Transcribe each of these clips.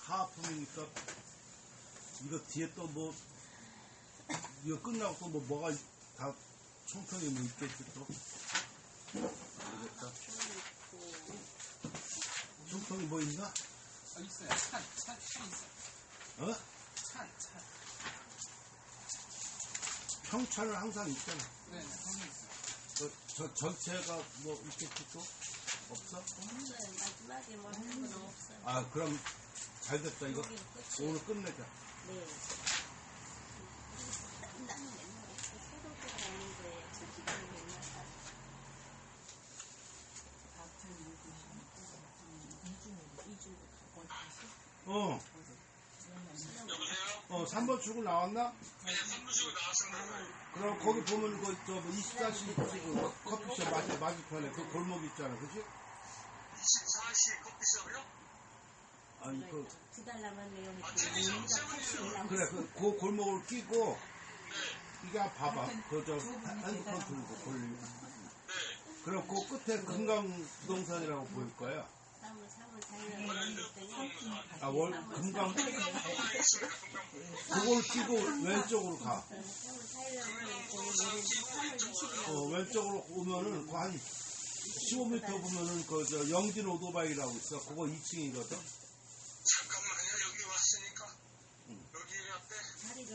하품이니까 이거 뒤에 또 뭐 이거 끝나고 또 뭐가 다 총평이 뭐 있겠지 또 모르겠다. 총평이 뭐 있나? 있어요. 찬 있어요. 어? 찬. 평차는 항상 있잖아. 네, 형님 있어요. 저 전체가 뭐 있겠지 또? 없어? 없어요. 마지막에 뭐 하는 건 없어요. 아 그럼 잘 됐다 이거 여기 끝이. 오늘 끝내자. 네. 나는 맨날 없어. 새로 들어가는 거예요. 저 기간이 맨날 다. 어. 여보세요? 3번 출구 나왔나? 네, 3부 시고 나왔습니다. 그럼 거기 보면 그 24시 커피숍 맞은편에 그 골목 있잖아, 그치? 24시 커피숍이요? 아니 두 달 남았네요. 세븐이요. 그래 그 골목을 끼고 네. 이게 봐봐 그저 핸드폰 들고 볼리. 네. 그럼 그 끝에 금강부동산이라고 보일 거야. 3월 4일에 했더니 월 금강 알겠습니다. 그걸 끼고 왼쪽으로 가. 3월 4일에 했더니 3월 20일 왼쪽으로 오면은 그 한 15m 보면은 그 영진 오토바이라고 있어. 그거 2층이거든. 잠깐만요. 여기 왔으니까. 여기 앞에 자리를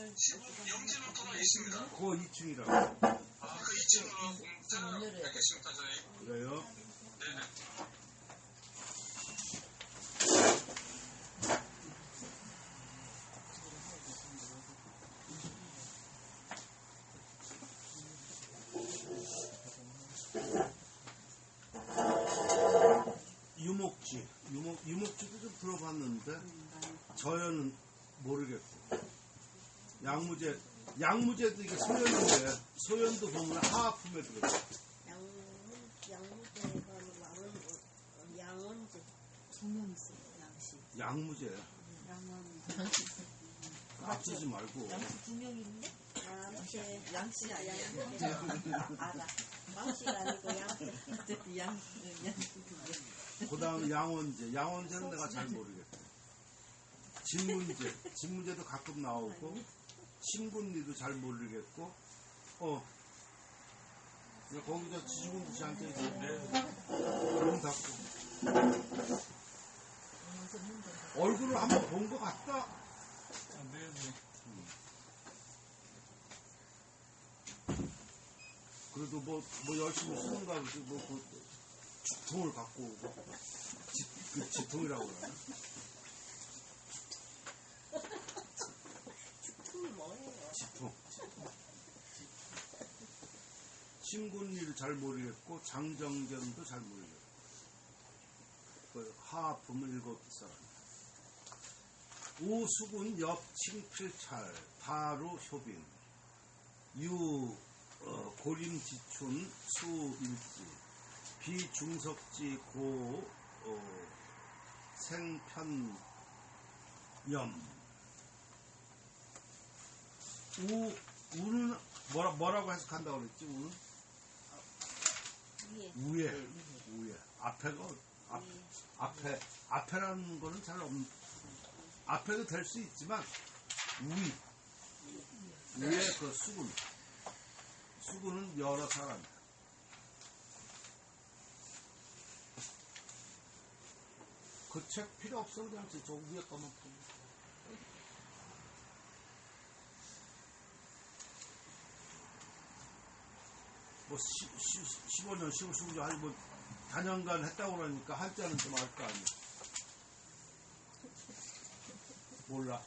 영진 오토바이 있습니다. 그거 2층이라고. 아, 그 2층으로 알겠습니다, 선생님. 그래요? 네네. 유목지도 좀 들어봤는데 저연은 모르겠고 양무제도 이게 소연도 보면 하품에 들어가. 양무제가 양원제 분명 있어요. 양식. 양무제 양원. 앞서지 말고. 양식 두 명인데? 양씨 아니야. 알아. 왕씨가 아니고 양씨. 양식 두 명. 그 다음에 양원제는 내가 잘 모르겠어. 진문제도 가끔 나오고 신군리도 잘 모르겠고 거기서 지지군 듯이 앉아있는데 문 닫고 얼굴을 한번 본 것 같다. 네네. 그래도 뭐 열심히 쓰는가 그러지 그 주통을 갖고 오고 그 지통이라고 그러나? 죽통이 뭐예요? 지통. 신군리를 잘 모르겠고 장정견도 잘 모르겠고 그 하품을 일곱 사람. 오수군 옆칭필찰 바로 효빈 고림지춘 수일지 비중석지 생편염 우는 뭐라고 해석한다고 그랬지? 우는? 우에 앞에가 앞에라는 거는 잘 없는 앞에도 될 수 있지만 위에 그 수군은 여러 사람이야. 그 책 필요 없어. 그냥 저 위에 거만 보면. 뭐 15년 15년 아니 뭐 단연간 했다고 그러니까 한자는 좀 알 거 아니야. 몰라.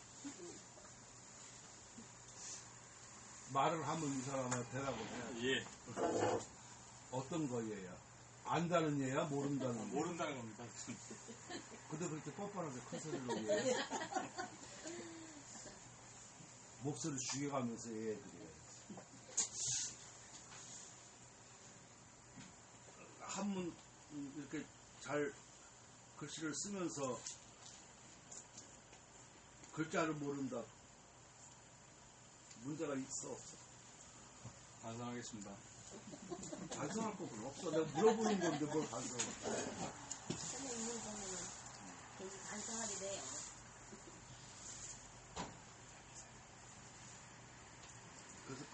말을 하면 이 사람한테 대답을 해. 예. 어떤 거예요? 안다는 얘야? 모른다는 얘야? 모른다는 겁니다. 근데 그렇게 뻔뻔하게 큰 소리로 얘기해. 목소리 죽여가면서 얘기해. 한문 이렇게 잘 글씨를 쓰면서 글자를 모른다. 문제가 있어 없어? 반성하겠습니다. 반성할 거는 없어. 내가 물어보는 건데 뭘 반성을. 선생님 보면은 되게 반성하게 돼요.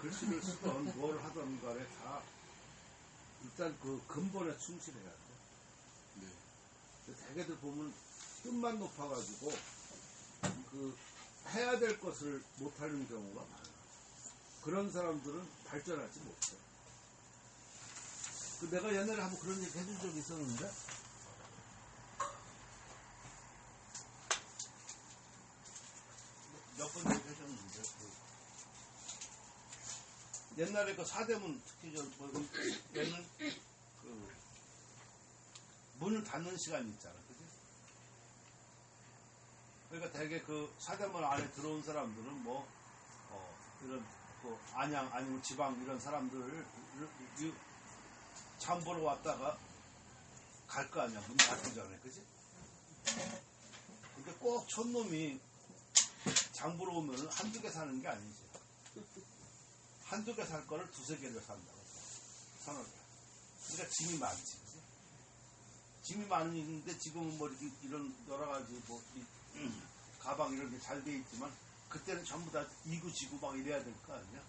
글씨를 쓰던 뭘 하던 간에 다 일단 그 근본에 충실해야 돼. 네. 대개들 보면 뜻만 높아가지고 그 해야 될 것을 못하는 경우가 많아. 그런 사람들은 발전하지 못해. 그 내가 옛날에 한번 그런 얘기 해준 적이 있었는데 몇 번 얘기 해줬는데 옛날에 그 사대문 특히 얘는 그 문을 닫는 시간이 있잖아, 그지? 그러니까 대개 그 사대문 안에 들어온 사람들은 뭐 이런 그 안양 아니면 지방 이런 사람들 장 보러 왔다가 갈 거 아니야, 문 닫기 전에, 그지? 근데 꼭 촌놈이 장 보러 오면 한두 개 사는 게 아니지. 한두 개 살 거를 두세 개를 산다고. 서너 개. 그러니까 짐이 많지. 그치? 짐이 많은데 지금은 뭐 이렇게 이런 여러 가지 뭐 가방 이런 게 잘 돼 있지만 그때는 전부 다 이구지구 막 이래야 될 거 아니야.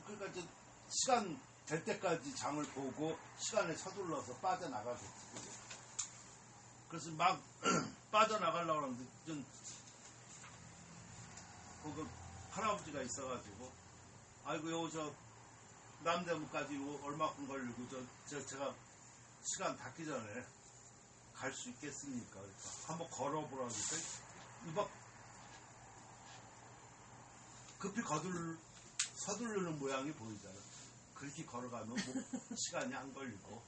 그러니까 이제 시간 될 때까지 장을 보고 시간에 서둘러서 빠져나가겠지. 그치? 그래서 막 빠져나가려고 하는데 좀 그 할아버지가 있어가지고 아이고 요 저 남대문까지 얼마큼 걸리고 제가 시간 닿기 전에 갈 수 있겠습니까? 그러니까 한번 걸어보라고 했더니 이박 급히 서두르는 모양이 보이잖아. 그렇게 걸어가면 뭐 시간이 안 걸리고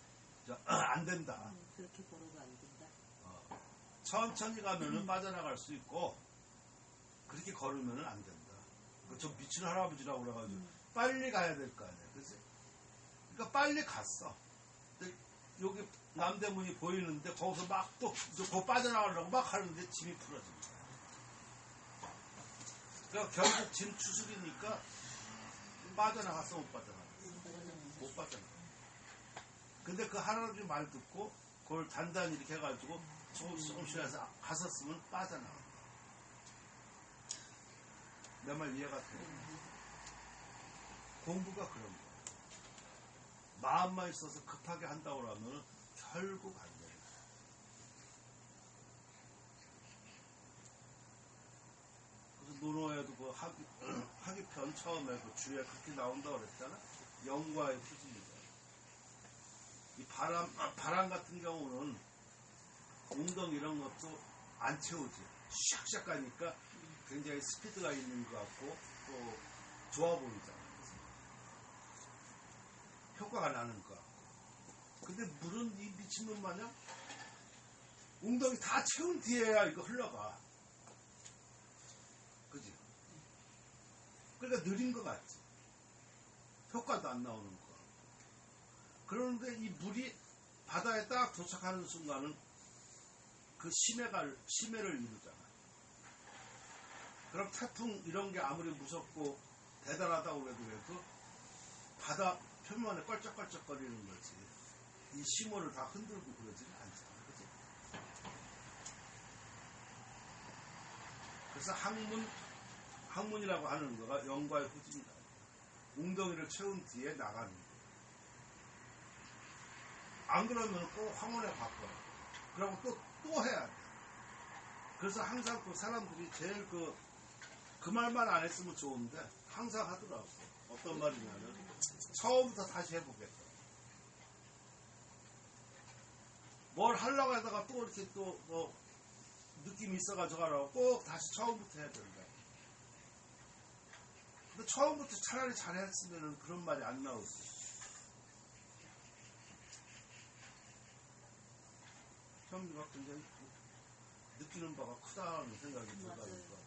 안 된다. 그렇게 걸어가 안 된다. 천천히 가면은 빠져나갈 수 있고 그렇게 걸으면 안 된다. 저 미친 할아버지라고 그래가지고 빨리 가야 될 거 아니야, 그치? 그러니까 빨리 갔어. 근데 여기 남대문이 보이는데 거기서 막 또 거 빠져나가려고 막 하는데 짐이 풀어진 거야. 그러니까 결국 짐 추스리니까 빠져나갔어, 못 빠져나갔어? 못 빠져나갔어. 근데 그 할아버지 말 듣고 그걸 단단히 이렇게 해가지고 조금씩 해서 갔었으면 빠져나가. 내 말 이해가 돼. 공부가 그런 거야. 마음만 있어서 급하게 한다고 하면 결국 안 돼. 그래서 논어에도 그 학위편 처음에 그 주에 그렇게 나온다고 그랬잖아. 영과의 후진이다. 이 바람 같은 경우는 웅덩이 이런 것도 안 채우지. 샥샥 가니까 굉장히 스피드가 있는 것 같고 또 좋아 보이잖아. 효과가 나는 것 같고. 근데 물은 이 미친놈 마냥 웅덩이 다 채운 뒤에야 이거 흘러가. 그지? 그러니까 느린 것 같지. 효과도 안 나오는 거. 그런데 이 물이 바다에 딱 도착하는 순간은 그 심해를 이루잖아. 그럼 태풍 이런 게 아무리 무섭고 대단하다고 그래도 바다 표면에 껄쩍껄쩍거리는 거지. 이 심호를 다 흔들고 그러지는 않잖아. 그치? 그래서 항문이라고 하는 거가 영과의 후진이다. 웅덩이를 채운 뒤에 나가는 거. 안 그러면 꼭 황혼에 바꿔. 그러고 또 해야 돼. 그래서 항상 그 사람들이 제일 그 말만 안 했으면 좋은데 항상 하더라고. 어떤 말이냐면 처음부터 다시 해보겠다. 뭘 하려고 하다가 또 이렇게 또 뭐 느낌이 있어가지고 하라고 꼭 다시 처음부터 해야 된다. 근데 처음부터 차라리 잘했으면 그런 말이 안 나오지. 형님가 굉장히 느끼는 바가 크다는 생각이 들어가니까.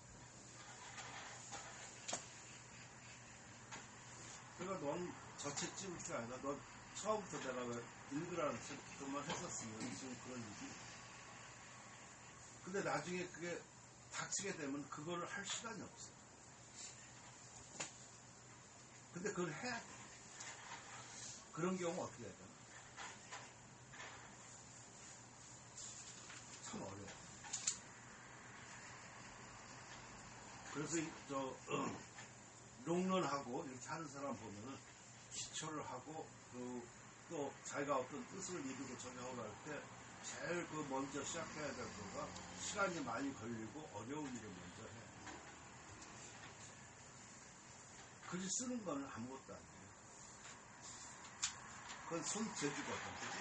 그러니까 넌 저체 찍을 게 아니라 넌 처음부터 내가 왜 읽으라는 그만 했었으면 지금 그런 일이. 근데 나중에 그게 닥치게 되면 그거를 할 시간이 없어. 근데 그걸 해야 돼. 그런 경우 어떻게 해야 되나? 참 어려워. 그래서 롱런하고 이렇게 하는 사람 보면은 기초를 하고 또 자기가 어떤 뜻을 이루고 적용을 할 때 제일 먼저 시작해야 될 거가 시간이 많이 걸리고 어려운 일을 먼저 해. 글을 쓰는 거는 아무것도 아니에요. 그건 손재주거든, 그지?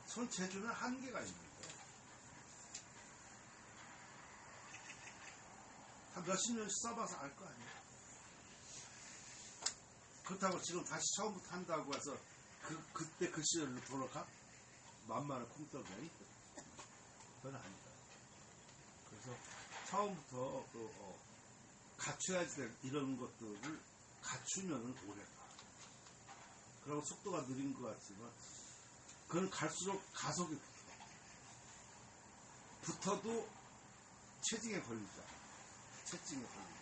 손재주는 한계가 있는 거야. 한 몇십 년씩 써봐서 알 거 아니야. 그렇다고 지금 다시 처음부터 한다고 해서 그때 그 시절로 돌아가? 만만한 콩떡이 그건 아니다. 그래서 처음부터 갖춰야지 될 이런 것들을 갖추면 오래 가. 그리고 속도가 느린 것 같지만 그건 갈수록 가속이 붙어도 체증에 걸리자. 체증에 걸리자.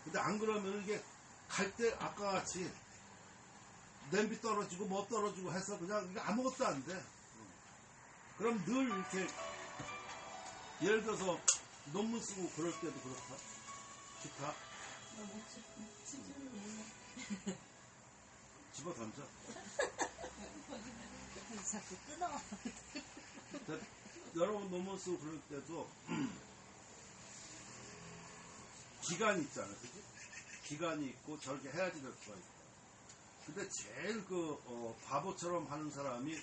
근데 안 그러면 이게 갈 때 아까 같이 냄비 떨어지고 뭐 떨어지고 해서 그냥 이게 아무것도 안 돼. 그럼 늘 이렇게 예를 들어서 논문 쓰고 그럴 때도 그렇다. 기타 집어 던져. 자꾸 끊어. 여러분 논문 쓰고 그럴 때도 기간이 있잖아요. 그치? 기간이 있고 저렇게 해야지 될 수가 있고. 근데 제일 바보처럼 하는 사람이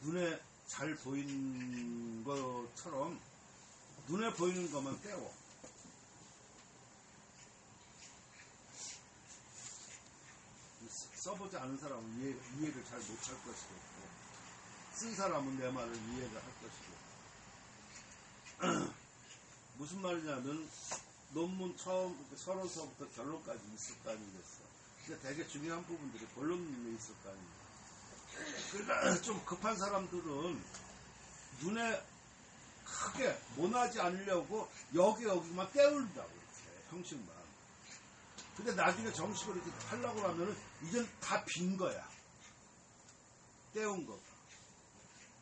눈에 잘 보이는 것처럼 눈에 보이는 것만 떼워. 써보지 않은 사람은 이해를 잘 못할 것이고, 쓴 사람은 내 말을 이해를 할 것이고. 무슨 말이냐면 논문 처음 서론서부터 결론까지 있을 거 아니겠어. 근데 되게 중요한 부분들이 본론에 있을 거 아닙니까. 그러니까 좀 급한 사람들은 눈에 크게 모나지 않으려고 여기만 깨울다고 이렇게 형식만. 근데 나중에 정식으로 이렇게 하려고 하면은 이젠 다 빈 거야. 떼운 거.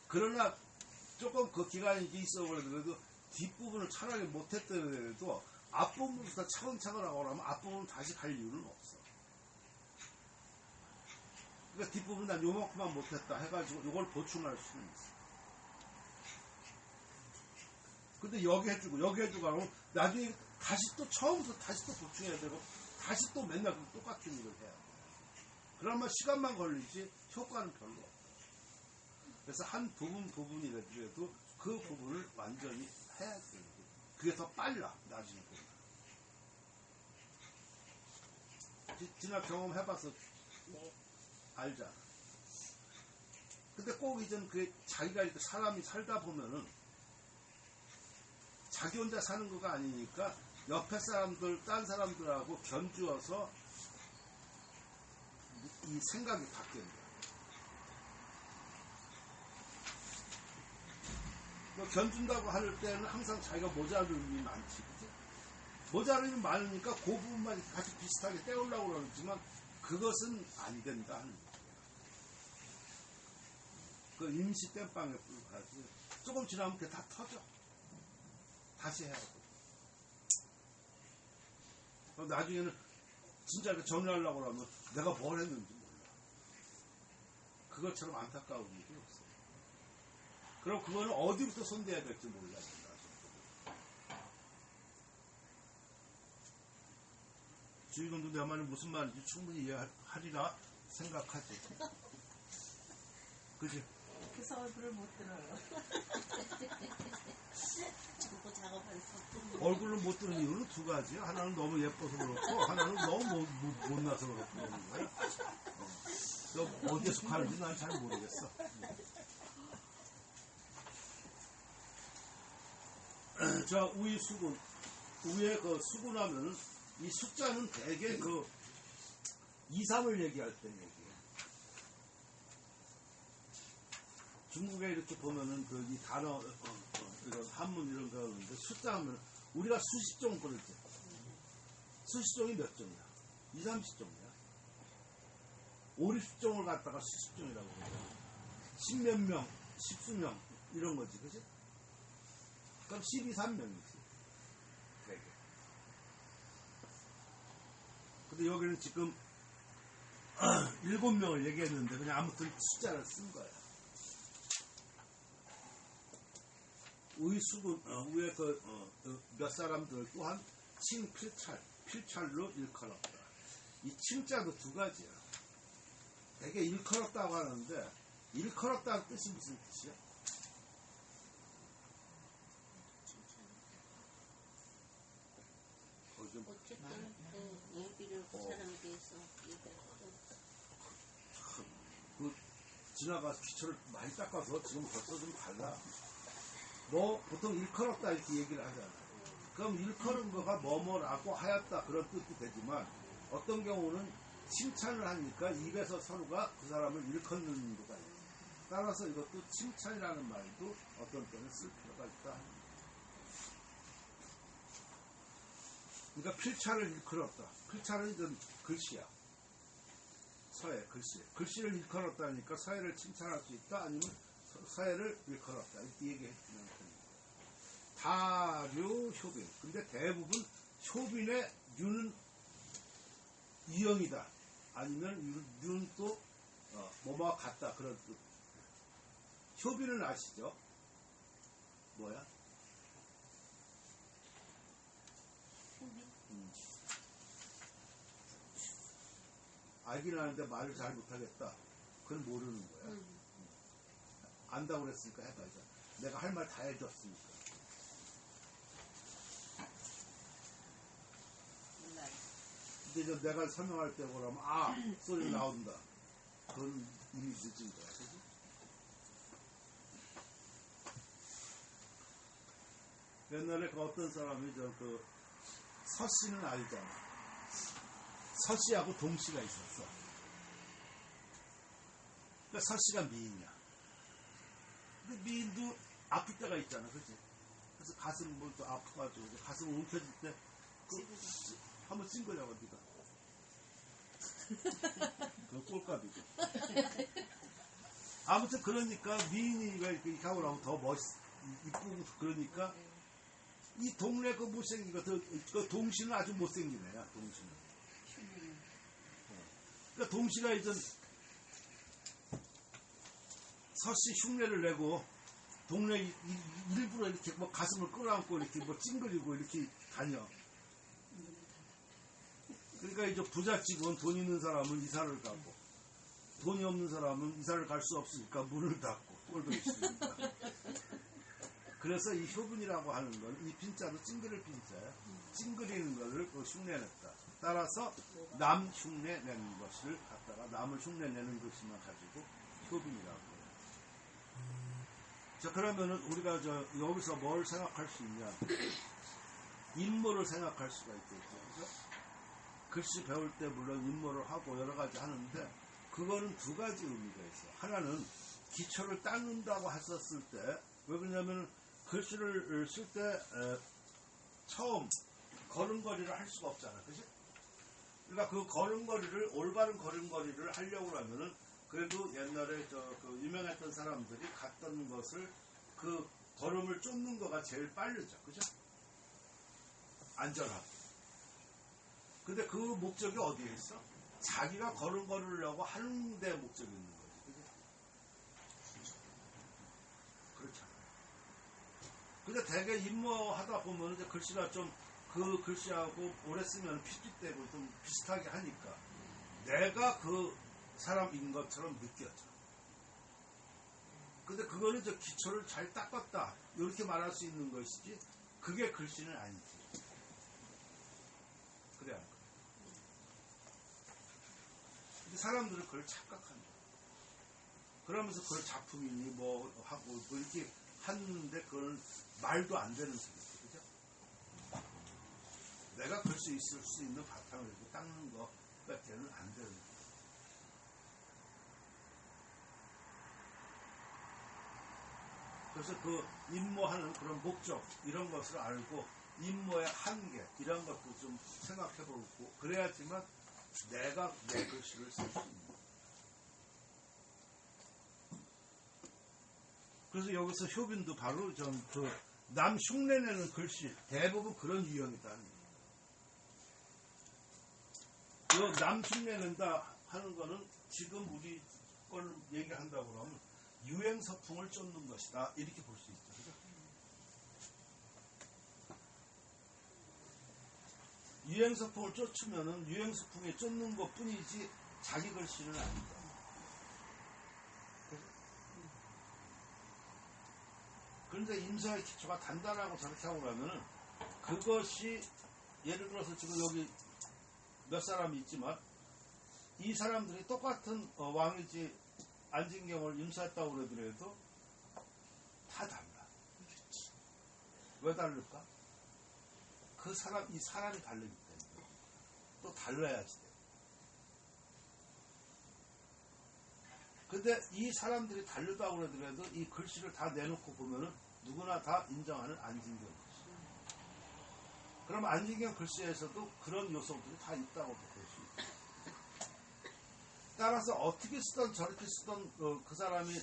그러나 조금 그 기간이 있어 보더라도 뒷부분을 차라리 못했더라도 앞부분부터 차근차근 하고 나면 앞부분은 다시 갈 이유는 없어. 그러니까 뒷부분 난 요만큼만 못했다 해가지고 요걸 보충할 수는 있어. 근데 여기 해주고 하면 나중에 다시 또 처음부터 다시 또 보충해야 되고 다시 또 맨날 똑같은 일을 해야 돼. 그러면 시간만 걸리지 효과는 별로 없다. 그래서 한 부분이라도 그 부분을 완전히 해야 되는 거예요. 그게 더 빨라 나중에 보면. 지난 경험 해봐서 네. 알잖아. 근데 꼭 이젠 그 자기가 이렇게 사람이 살다 보면은 자기 혼자 사는 거가 아니니까 옆에 사람들, 딴 사람들하고 견주어서 이 생각이 바뀌는 거야. 뭐 견준다고 할 때는 항상 자기가 모자른 일이 많지, 그치? 모자른 일이 많으니까 그 부분만 같이 비슷하게 떼우려고 그러지만 그것은 안 된다 하는 거야. 그 임시 땜빵에 불과하지. 조금 지나면 그게 다 터져. 다시 해야 돼. 나중에는 진짜 이렇게 정리하려고 하면 내가 뭘 했는지 몰라. 그것처럼 안타까운 일이 없어. 그럼 그거는 어디부터 손대야 될지 몰라. 주의공도 내 말이 무슨 말인지 충분히 이해하리라 생각하지. 그치? 그 서울을 못 들어요. 그거 작업할 수 얼굴로 못 뜨는 이유는 두 가지야. 하나는 너무 예뻐서 그렇고, 하나는 너무 못나서 그렇고 그러는 거야. 너 어디에 속하는지 난 잘 모르겠어. 자, 우의 수군. 우의 그 수군하면은 이 숫자는 대개 그 2, 3을 얘기할 때 얘기해. 중국에 이렇게 보면은 그 이 단어, 이런 한문 이런 거 하는데 숫자 하면 우리가 수십종 그러지. 수십종이 몇 종이야? 2, 30종이야. 5, 60종을 갖다가 수십종이라고 그러죠. 십몇 명, 십수명 이런 거지, 그치? 그럼 12, 3명이지. 근데 여기는 지금 7명을 얘기했는데 그냥 아무튼 숫자를 쓴 거야. 위에 몇 사람들 또한 필찰로 일컬었다. 이 칭자도 두 가지야. 되게 일컬었다고 하는데 일컬었다는 뜻이 무슨 뜻이야? 어쨌든 그 얘기를 그 사람에 대해서 얘기했거든. 지나가서 기초를 많이 닦아서 지금 벌써 좀 달라. 뭐 보통 일컬었다 이렇게 얘기를 하잖아. 그럼 일컬은 거가 뭐뭐라고 하였다 그런 뜻도 되지만 어떤 경우는 칭찬을 하니까 입에서 서로가 그 사람을 일컫는 거가 있어. 따라서 이것도 칭찬이라는 말도 어떤 때는 쓸 필요가 있다. 그러니까 필찰을 일컬었다. 필찰은 이제 글씨야. 서예, 글씨. 글씨를 일컬었다니까 서예를 칭찬할 수 있다. 아니면 서예를 일컬었다. 이렇게 얘기해주면 됩니다. 다류 효빈. 근데 대부분 효빈의 유는 유형이다. 아니면 유는 또 뭐뭐와 같다. 그런 뜻. 효빈은 아시죠? 뭐야? 알긴 아는데 말을 잘 못하겠다. 그건 모르는 거야. 안다고 그랬으니까 해봐. 이제. 내가 할 말 다 해줬으니까. 근데 이제 내가 설명할 때 그러면 소리 나온다. 그건 이미 늦은 거야. 그치? 옛날에 그 어떤 사람이 서씨는 알잖아. 서씨하고 동씨가 있었어. 그러니까 서씨가 미인이야. 근데 미인도 아플 때가 있잖아, 그치? 그래서 가슴 또 아파가지고 가슴 움켜질 때 한번 찡거려봐, 니가. 그건 꼴값이고. 아무튼 그러니까 미인이가 이렇게 하고 나면 더 이쁘고 그러니까 이 동네 그 못생긴 그 동씨는 아주 못생긴 애야, 동씨는. 그러니까 동씨가 이제 서씨 흉내를 내고 동네 일부러 이렇게 뭐 가슴을 끌어안고 이렇게 뭐 찡그리고 이렇게 다녀. 그러니까 이제 부잣집은 돈 있는 사람은 이사를 가고 돈이 없는 사람은 이사를 갈 수 없으니까 문을 닫고 꼴도 있으니까. 그래서 이 효분이라고 하는 건 이 핀자도 찡그릴 핀자야. 찡그리는 거를 흉내냈다. 따라서 남 흉내 내는 것을 갖다가 남을 흉내 내는 것만 가지고 효빈이라고 해요. 자, 그러면은 우리가 여기서 뭘 생각할 수 있냐? 인모를 생각할 수가 있겠죠. 그죠? 글씨 배울 때 물론 인모를 하고 여러 가지 하는데 그거는 두 가지 의미가 있어. 하나는 기초를 닦는다고 했었을 때, 왜 그러냐면 글씨를 쓸 때 처음 걸음걸이를 할 수가 없잖아. 그지? 그러니까 그 걸음걸이를, 올바른 걸음걸이를 하려고 하면은 그래도 옛날에 그 유명했던 사람들이 갔던 것을 그 걸음을 쫓는 거가 제일 빠르죠. 그죠? 안전하고. 근데 그 목적이 어디에 있어? 자기가 걸음걸이려고 하는 데 목적이 있는 거지. 그죠? 그렇잖아. 근데 되게 임무하다 보면 이제 글씨가 좀 그 글씨하고 오래 쓰면 핏빛되고 좀 비슷하게 하니까 내가 그 사람인 것처럼 느껴져. 근데 그거는 저 기초를 잘 닦았다 이렇게 말할 수 있는 것이지 그게 글씨는 아니지. 그래 안 그래? 근데 사람들은 그걸 착각한다. 그러면서 그걸 작품이니 뭐 하고 뭐 이렇게 하는데 그건 말도 안 되는 소리지. 그죠? 내가 글 수 있을 수 있는 바탕을 이렇게 닦는 거 밖에는 안 되는 거야. 그래서 그 임모하는 그런 목적 이런 것을 알고 임모의 한계 이런 것도 좀 생각해보고 그래야지만 내가 내 글씨를 쓸 수 있는 거야. 그래서 여기서 효빈도 바로 남 흉내내는 글씨 대부분 그런 유형이다. 남흉내 낸다 하는 거는 지금 우리 걸 얘기한다고 그러면 유행 서풍을 쫓는 것이다. 이렇게 볼 수 있죠. 그죠? 유행 서풍을 쫓으면은 유행 서풍에 쫓는 것 뿐이지 자기 글씨는 아니다. 그런데 인서의 기초가 단단하고 저렇게 하고 그러면은 그것이 예를 들어서 지금 여기 몇 사람이 있지만 이 사람들이 똑같은 왕이지 안진경을 임수했다고 그러더라도 다 달라. 왜 다를까? 그 사람, 이 사람이 다르기 때문에 또 달라야지 돼. 근데 이 사람들이 다르다고 그러더라도 이 글씨를 다 내놓고 보면은 누구나 다 인정하는 안진경 글씨. 그럼 안진경 글씨에서도 그런 요소들이 다 있다고 볼 수 있어요. 따라서 어떻게 쓰던 저렇게 쓰던 그 사람이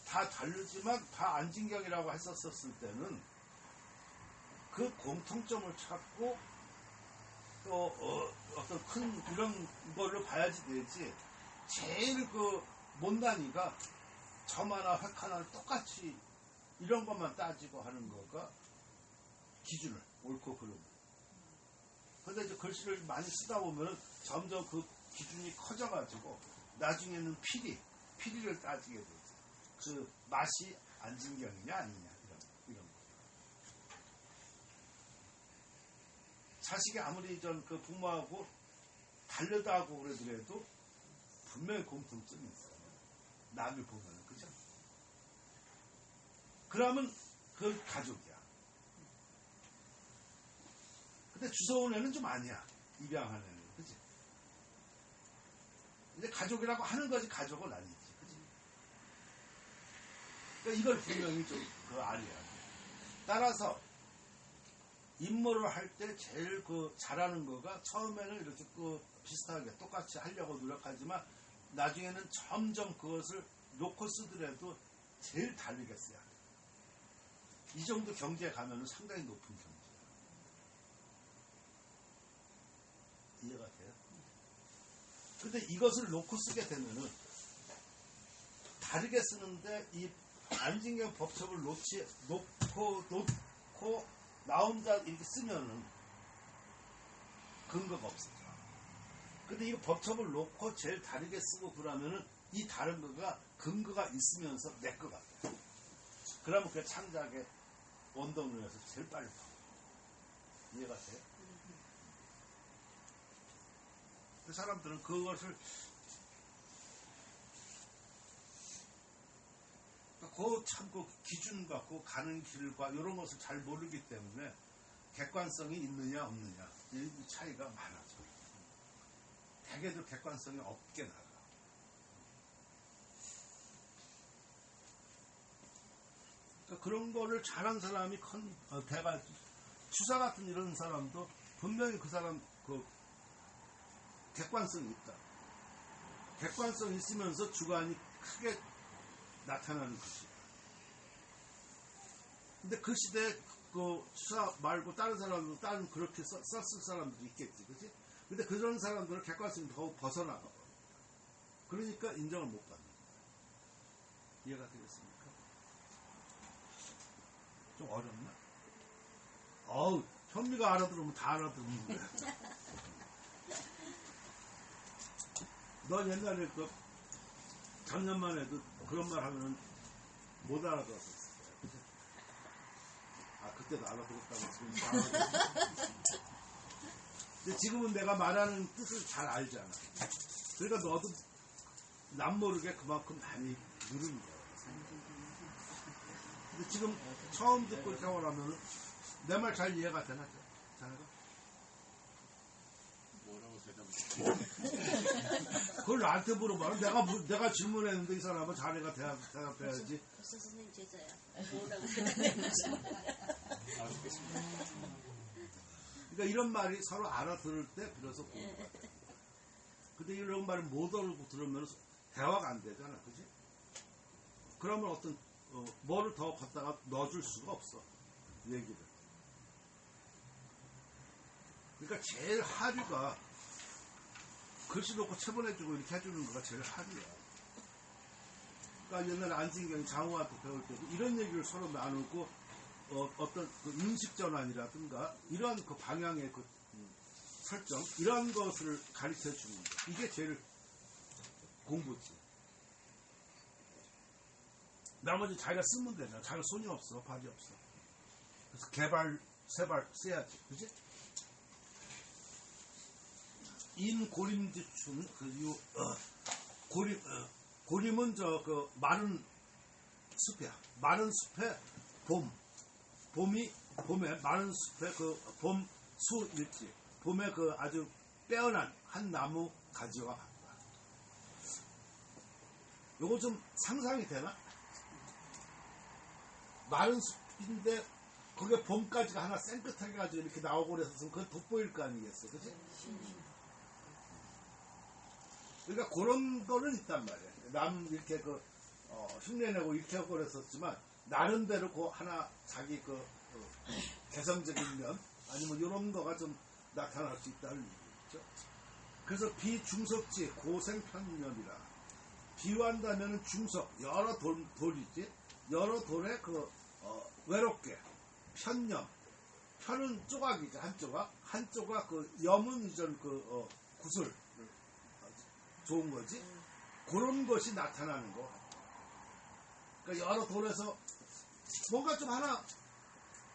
다 다르지만 다 안진경이라고 했었을 때는 그 공통점을 찾고 또 어떤 큰 이런 걸로 봐야지 되지. 제일 그 못난이가 점 하나 획 하나를 똑같이 이런 것만 따지고 하는 거가 기준을 옳고 그르고. 그런데 이제 글씨를 많이 쓰다 보면 점점 그 기준이 커져가지고 나중에는 피리를 따지게 되지. 그 맛이 안진경이냐 아니냐 이런 거. 자식이 아무리 그 부모하고 다르다고 그러더라도 분명히 공통점이 있어요. 남을 보면은 그죠? 그러면 그 가족이야. 근데 주워온 애는 좀 아니야. 입양한 애는 그지? 이제 가족이라고 하는 거지 가족은 아니지, 그지? 그러니까 이걸 분명히 좀 알아야 돼. 따라서 임무를 할 때 제일 잘하는 거가 처음에는 이렇게 비슷하게 똑같이 하려고 노력하지만 나중에는 점점 그것을 놓고 쓰더라도 제일 다르게 써야 돼. 이 정도 경지에 가면은 상당히 높은 경지야. 이해가 돼요? 근데 이것을 놓고 쓰게 되면은 다르게 쓰는데 이 안진경 법첩을 놓고 나 혼자 이렇게 쓰면은 근거가 없어져. 근데 이 법첩을 놓고 제일 다르게 쓰고 그러면은 이 다른 거가 근거가 있으면서 내 거 같아. 그러면 그 창작의 원동력에서 제일 빨리 파. 이해가 돼요? 그 사람들은 그것을 그 기준과 그 가는 길과 이런 것을 잘 모르기 때문에 객관성이 있느냐 없느냐 이 차이가 많아져. 대개도 객관성이 없게 나가. 그러니까 그런 거를 잘한 사람이 추사 같은 이런 사람도 분명히 그 사람 객관성이 있다. 객관성이 있으면서 주관이 크게 나타나는 것이야. 근데 그 시대에 추사 말고 다른 사람도 다른 그렇게 썼을 사람들이 있겠지, 그치? 근데 그런 사람들은 객관성이 더욱 벗어나가. 그러니까 인정을 못 받는 거야. 이해가 되겠습니까? 좀 어렵나? 현미가 알아들으면 다 알아듣는 거야. 넌 옛날에 작년만 해도 그런 말 하면은 못 알아들었었어. 그때도 알아들었다고 지금 다 알아들었어. 근데 지금은 내가 말하는 뜻을 잘 알잖아. 그러니까 너도 남 모르게 그만큼 많이 늘은 거야. 근데 지금 처음 듣고 이렇게 하면 내 말 잘 이해가 되나? 자네가? 뭐라고 대답을 그걸 나한테 물어봐. 내가 질문했는데 이 사람은 자네가 대답해야지. 벌써 선생님 제자야. 뭐라고 대답해야지. 알겠습니다. 그러니까 이런 말이 서로 알아들을 때 비로소 보는 거야. 근데 이런 말을 못 들으면 대화가 안 되잖아, 그지? 그러면 뭐를 더 갖다가 넣어줄 수가 없어, 얘기를. 그러니까 제일 하류가 글씨 놓고 체본해주고 이렇게 해주는 거가 제일 합이야. 그러니까 옛날에 안진경이 장호한테 배울 때도 이런 얘기를 서로 나누고 어떤 그 인식 전환이라든가 이러한 그 방향의 그 설정 이러한 것을 가르쳐 주는 거. 이게 제일 공부지. 나머지 자기가 쓰면 되잖아. 자기가 손이 없어, 발이 없어. 그래서 개발, 세발 써야지, 그지? 인고림지춘 고림은 그 마른 숲이야. 마른 숲에 봄에 마른 숲에 그 봄수일지 봄에 그 아주 빼어난 한 나무 가지와 같다. 요거 좀 상상이 되나? 마른 숲인데 거기에 봄까지가 하나 쌩끗하게 가지고 이렇게 나오고 그래서 그건 돋보일 거 아니겠어, 그치? 그러니까 그런 거는 있단 말이야. 남 이렇게 흉내내고 이렇게 하고 그랬었지만 나름대로 그 하나 자기 개성적인 면 아니면 이런 거가 좀 나타날 수 있다는 얘기죠. 그래서 비중석지 고생편념이라 비유한다면 중석 여러 돌이지 여러 돌에 외롭게 편념 편은 조각이죠. 한 조각 염은 이전 구슬 좋은 거지. 그런 것이 나타나는 거. 그러니까 여러 돌에서 뭔가 좀 하나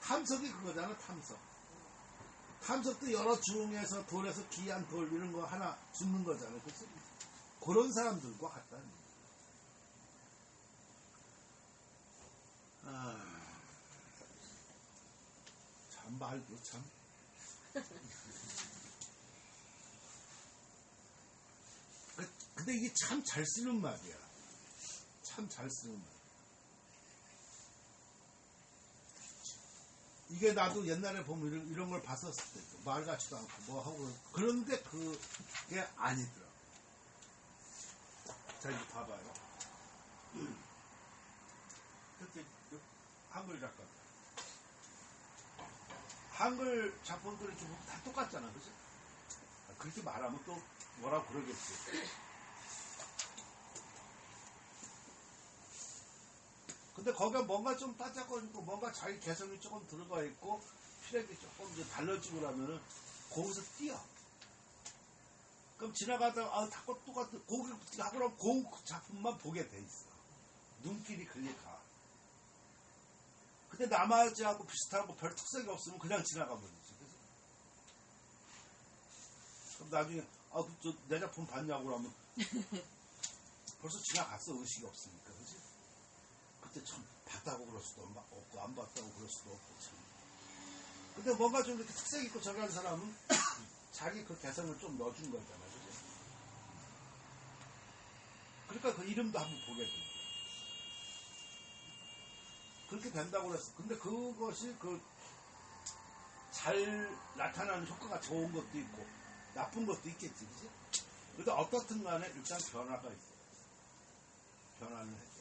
탐석이 그거잖아. 탐석도 여러 중에서 돌에서 귀한 돌 이런 거 하나 줍는 거잖아. 그치? 그런 사람들과 같다는 얘기. 참 말도 참. 근데 이게 참 잘 쓰는 말이야. 참 잘 쓰는 말. 이게 나도 옛날에 보면 이런 걸 봤었을 때, 말 같지도 않고 뭐 하고, 그런데 그게 아니더라. 자, 이거 봐봐요. 특히 한글 작가. 한글 작품들이 좀 다 똑같잖아, 그치? 그렇게 말하면 또 뭐라고 그러겠지. 근데 거기가 뭔가 좀 따짝거리고 뭔가 자기 개성이 조금 들어가 있고 필력이 조금 이제 달라지고 그러면은 거기서 뛰어. 그럼 지나가다가 다 똑같은 거기 하고 나면 그 작품만 보게 돼 있어. 눈길이 글리가. 근데 나머지하고 비슷하고 별 특색이 없으면 그냥 지나가 버리지. 그럼 나중에 내 작품 봤냐고 그러면 벌써 지나갔어. 의식이 없으니까. 그치? 그때 참 봤다고 그럴 수도 없고 안 봤다고 그럴 수도 없고 참. 근데 뭔가 좀 이렇게 특색 있고 저기 하는 사람은 자기 그 개성을 좀 넣어준 거잖아. 그치? 그러니까 그 이름도 한번 보게 돼. 그렇게 된다고 그랬어. 근데 그것이 잘 나타나는 효과가 좋은 것도 있고 나쁜 것도 있겠지, 그치? 근데 어떻든 간에 일단 변화가 있어. 변화는 해줘.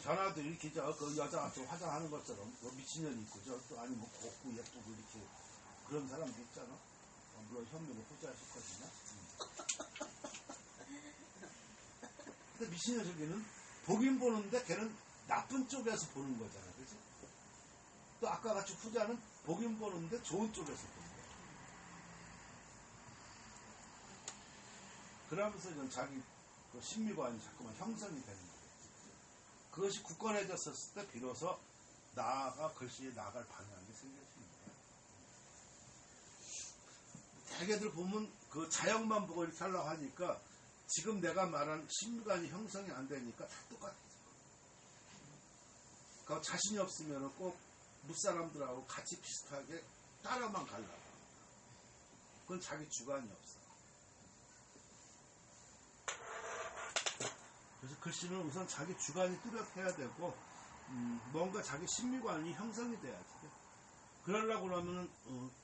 변화도 이렇게 그 여자가 좀 화장하는 것처럼 뭐 미친년이 있고 또 아니면 곱고 예쁘고 이렇게 그런 사람도 있잖아. 물론 현미는 후자하실 거지만. 근데 미친년 저기는 보긴 보는데 걔는 나쁜 쪽에서 보는 거잖아, 그치? 또 아까 같이 후자는 보긴 보는데 좋은 쪽에서 보는 거야. 그러면서 이건 자기 심미관이 자꾸만 형성이 되는 거야. 그것이 굳건해졌을 때 비로소 글씨에 나아갈 방향이 생겨지는 거야. 대개들 보면 그 자형만 보고 이렇게 하려고 하니까 지금 내가 말한 심미관이 형성이 안 되니까 다 똑같아. 그러니까 자신이 없으면 꼭 무사람들하고 같이 비슷하게 따라만 가려고. 그건 자기 주관이 없어. 그래서 글씨는 우선 자기 주관이 뚜렷해야 되고 뭔가 자기 심미관이 형성이 돼야지. 그러려고 하면은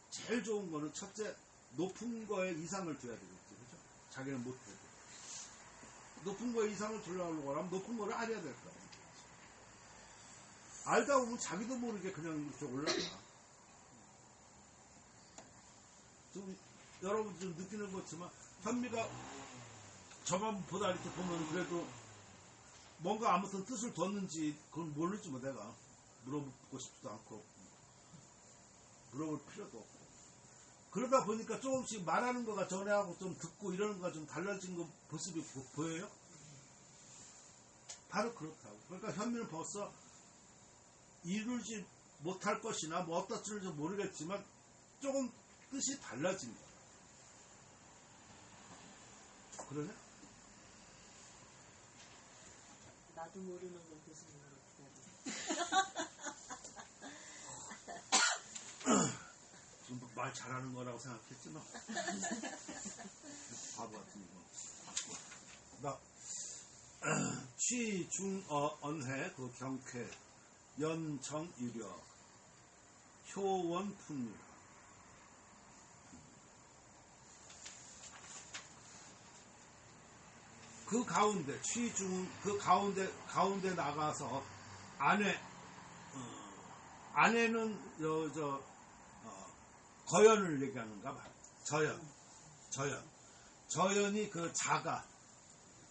제일 좋은 거는 첫째 높은 거에 이상을 둬야 되겠지, 그죠? 자기는 못 되고 높은 거에 이상을 두려고 하면 높은 거를 알아야 될 거야. 알다 보면 자기도 모르게 그냥 이렇게 올라가. 좀 여러분 좀 느끼는 것지만 현미가 저번보다 이렇게 보면 그래도 뭔가 아무튼 뜻을 뒀는지 그건 모르지 뭐 내가 물어보고 싶지도 않고 물어볼 필요도 없고 그러다 보니까 조금씩 말하는 거가 전에하고 좀 듣고 이러는 거가 좀 달라진 거 모습이 보여요? 바로 그렇다고. 그러니까 현미는 벌써 이루지 못할 것이나 뭐 어떨지는 모르겠지만 조금 뜻이 달라진 거야. 그러냐? 나도 모르는 건 무슨 좀 말 잘하는 거라고 생각했지만 바보 같은 거. 나 취중언해 그 경쾌 연정유력 효원풍류 그 가운데 취중 그 가운데 나가서 안에는 거연을 얘기하는가 봐. 저연이 그 자가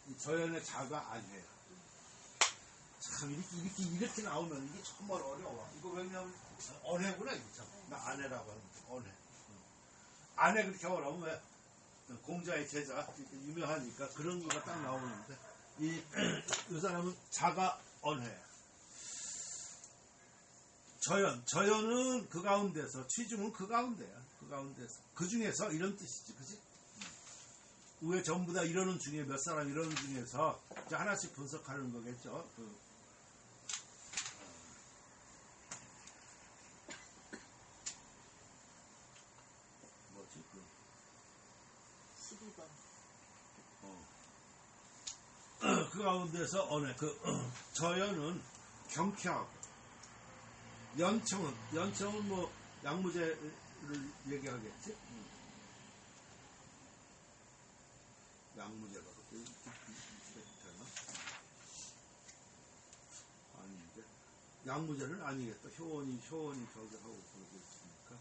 이 저연의 자가 아니에요. 참 이렇게 나오면 이게 정말 어려워. 이거 왜냐면 언해구나 이거 참. 나 아내라고 하는 거 언해. 아내 그렇게 어려우면 왜 공자의 제자 이렇게 유명하니까 그런 거가 딱 나오는데 이 사람은 자가 언해. 저연은 그 가운데서 취중은 그 가운데야. 그 가운데서 그 중에서 이런 뜻이지, 그지? 왜 전부 다 이러는 중에 몇 사람 이러는 중에서 이제 하나씩 분석하는 거겠죠. 뭐지? 12번. 그 가운데서 저연은 경쾌하고 연청은 뭐 양무제를 얘기하겠지. 양무제가 그렇게 되나? 아닌데 양무제는 아니겠다. 효원이 저기 하고 그러고 있으니까.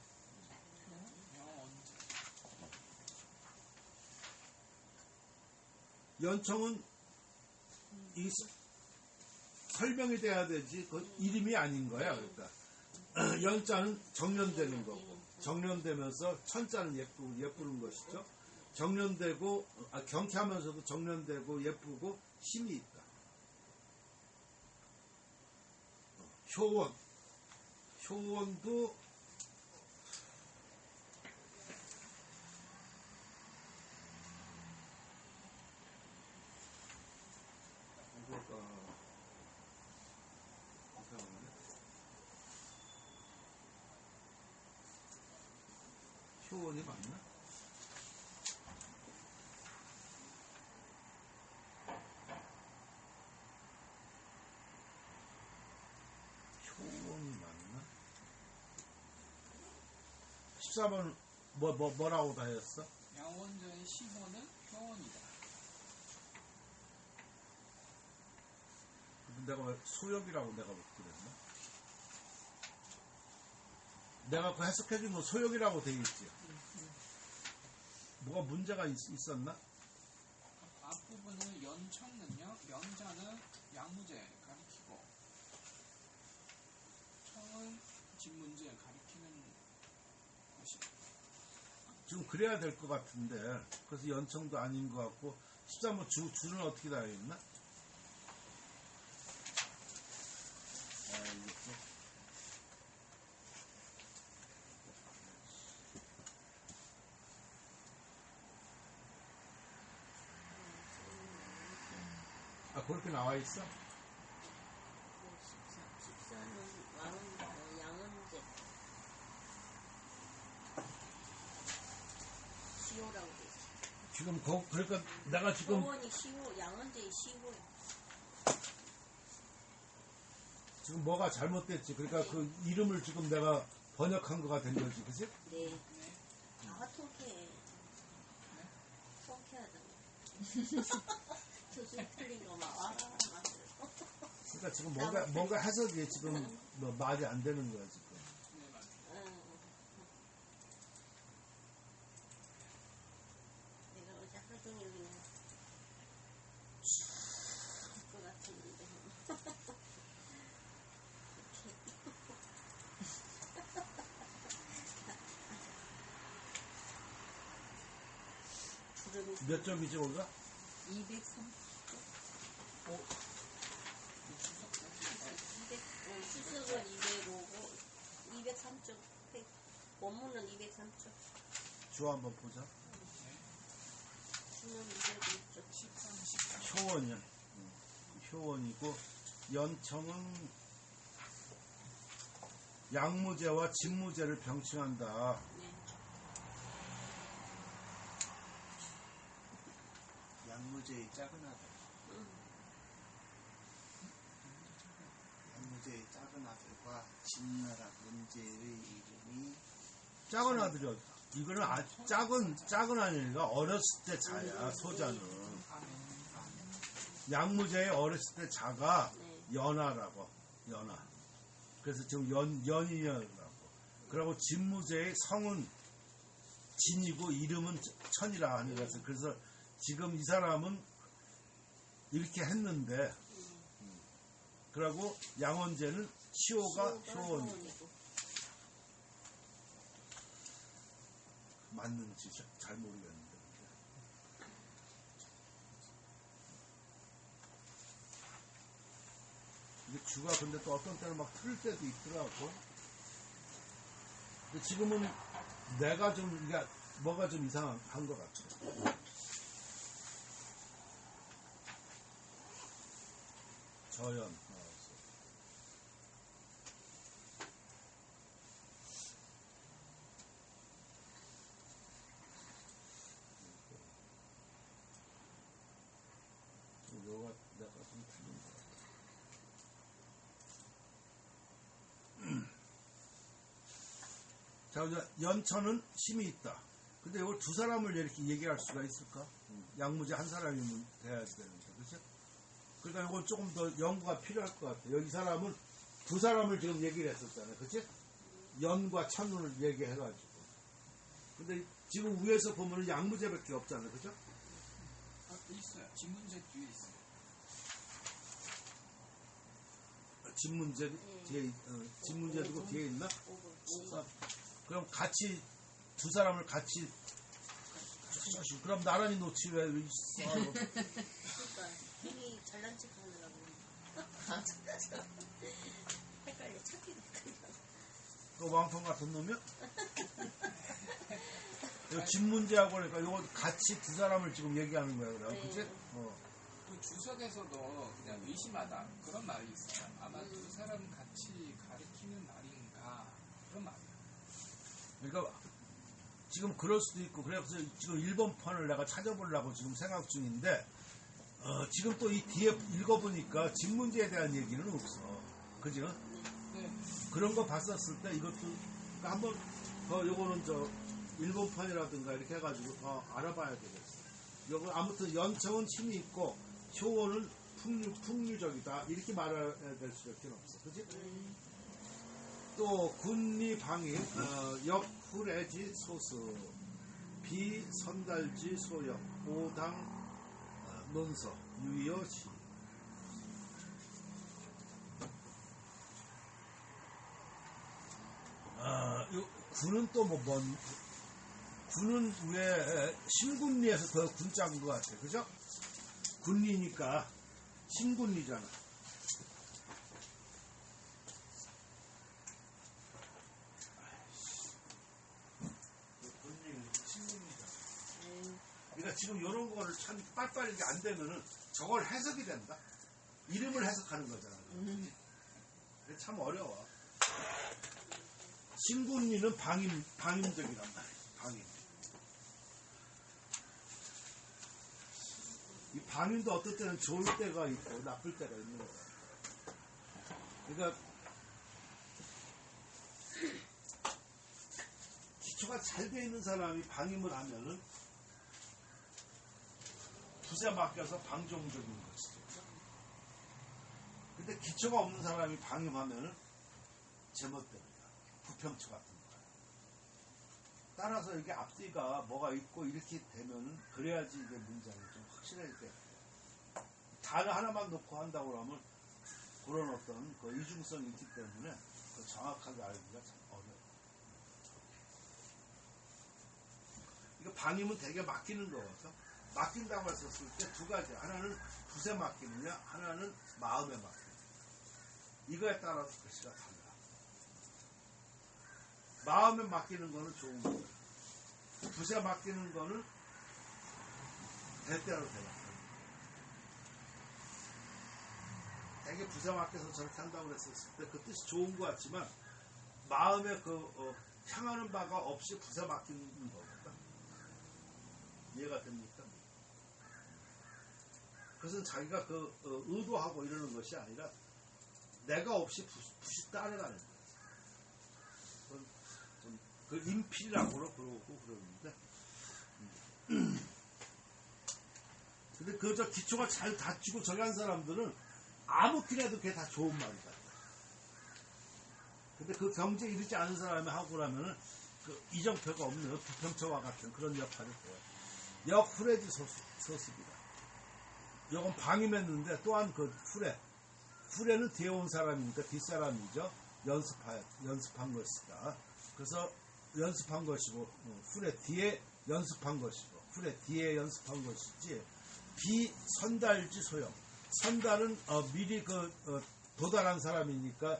연청은 이 설명이 돼야 되지 그 이름이 아닌 거야. 그러니까 연자는 정련되는 거고 정련되면서 천자는 예쁘는 것이죠. 정련되고 경쾌하면서도 정련되고 예쁘고 힘이 있다. 효원도 효원이 맞나? 효원이 맞나? 14번 뭐라고 다 했어? 양원자의 15는 효원이다. 내가 왜 소역이라고 내가 못 그랬나? 내가 그 해석해준 건 소역이라고 돼 있지. 뭐가 문제가 있었나? 앞부분은 연청은요, 연자는 양무제 가리키고, 청은 진문제 가리키는 것이. 좀 그래야 될 것 같은데, 그래서 연청도 아닌 것 같고, 13번 주는 어떻게 다 했나? 그렇게 나와 있어? 14는 양은제 시호라고 돼 있어. 지금 그러니까 내가 지금 효원이 시호, 양은제의 시호야. 지금 뭐가 잘못됐지? 그러니까 그 이름을 지금 내가 번역한 거가 된 거지, 그치? 네. 다 통쾌해. 통쾌하다. 교수님 틀린 거 막 와라 막 그러고. 그러니까 지금 뭔가 해석이 지금 뭐 말이 안 되는 거야, 지금. 네, 맞아요. 몇 점이지 거기가? 203. 수습은 205고 203쪽. 원문은 203쪽. 주 한번 보자. 주는 205쪽. 13, 14. 효원이야. 효원이고 연청은 양무제와 진무제를 병칭한다. 네. 양무제의 작은 아들. 양무제의 작은 아들과 진나라 문제의 이름이 작은 아들이 어디? 이거는 작은 아니가 어렸을 때 자야 소자는. 양무제의 어렸을 때 자가 네. 연하라고 연하. 그래서 지금 연인이라고. 그리고 진무제의 성은 진이고 이름은 천이라 하는 것을. 그래서 지금 이 사람은 이렇게 했는데. 그리고 양원제는 시호가 효원이고. 맞는지 잘 모르겠는데. 이게 주가 근데 또 어떤 때는 막 틀릴 때도 있더라고. 근데 지금은 내가 좀, 그러니까 뭐가 좀 이상한 것 같아. 저연. 요가 내가 좀 틀린 것 같아. 자, 이제 연천은 힘이 있다. 근데 이걸 두 사람을 이렇게 얘기할 수가 있을까? 양무제 한 사람이면 돼야 되는데, 그죠? 그러니까 이건 조금 더 연구가 필요할 것 같아. 여기 사람은 두 사람을 지금 얘기를 했었잖아요. 그치? 연과 천을 얘기해가지고. 근데 지금 위에서 보면 양무제밖에 없잖아요. 그죠? 있어요. 진문제 뒤에 있어요. 진문제 뒤에, 진문제도 뒤에 있나? 그럼 같이, 두 사람을 같이, 그럼 나란히 놓지 왜, 그러니까 힘이 잘난 척 하느라고. 헷갈려. 찾기도 헷갈려. 그 왕통 같은 놈이야? 이 진문제하고 그러니까 이거 같이 두 사람을 지금 얘기하는 거야, 그래. 그치? 그 주석에서도 그냥 의심하다 그런 말이 있어요. 아마 두 사람 같이 가리키는 말인가 그런 말이에요. 그러니까 지금 그럴 수도 있고, 그래서 지금 1번 편을 내가 찾아보려고 지금 생각 중인데, 지금 또 이 뒤에 읽어보니까 진문제에 대한 얘기는 없어. 그죠? 네. 그런 거 봤었을 때 이것도, 그러니까 한번 더 요거는 저 일본 편이라든가 이렇게 해가지고 더 알아봐야 되겠어. 요거 아무튼 연청은 힘이 있고 효원은 풍류적이다 이렇게 말해야 될 수밖에 없어. 그지? 또 군리 방임 역후레지 소스 비선달지 소역 오당 논서 유여시. 요 군은 또 군은 왜 신군리에서 더 군짝인 것 같아. 그죠? 군리니까 신군리잖아. 군리는 신군리잖아. 그러니까 지금 이런 거를 참 빨리빨리 이게 안 되면은 저걸 해석이 된다. 이름을 해석하는 거잖아. 그게 참 어려워. 신군리는 방임적이란 말이야. 방임. 이 방임도 어떨 때는 좋을 때가 있고 나쁠 때가 있는 거야. 그러니까 기초가 잘 돼 있는 사람이 방임을 하면은 부세 맡겨서 방종적인 거지. 근데 기초가 없는 사람이 방임하면은 제멋대로야. 부평초 같은 거야. 따라서 이게 앞뒤가 뭐가 있고 이렇게 되면은 그래야지 이게 문장이 좀 확실하게 단어 하나만 놓고 한다고 그러면 그런 어떤 그 이중성이 있기 때문에 그 정확하게 알기가 참 어려워. 이거 방임은 되게 맡기는 거거든. 맡긴다고 했었을 때 두 가지. 하나는 붓에 맡기느냐, 하나는 마음에 맡기느냐. 이거에 따라서 글씨가 달라. 마음에 맡기는 거는 좋은 거예요. 붓에 맡기는 거는 대대로 돼요. 되게 붓에 맡겨서 저렇게 한다고 그랬었을 때 그 뜻이 좋은 것 같지만 마음에 향하는 바가 없이 붓에 맡기는 거니까 이해가 됩니까? 그것은 자기가 의도하고 이러는 것이 아니라 내가 없이 붓이 따라가는 거예요. 그 인필이라고 그러고 그러는데 근데 저 기초가 잘 갖추고 저기 한 사람들은 아무 길에도 그게 다 좋은 말이다. 근데 그 경지에 이르지 않은 사람이 하고 나면은 그 이정표가 없는 부평초와 같은 그런 역할을 해요. 역후레지 서습이다. 이건 방임했는데 또한 그 후레는 뒤에 온 사람이니까 뒷사람이죠. 연습한 것이다. 그래서 연습한 것이고 후레 뒤에 연습한 것이고 후레 뒤에 연습한 것이지 비선달지 소용. 선달은 미리 도달한 사람이니까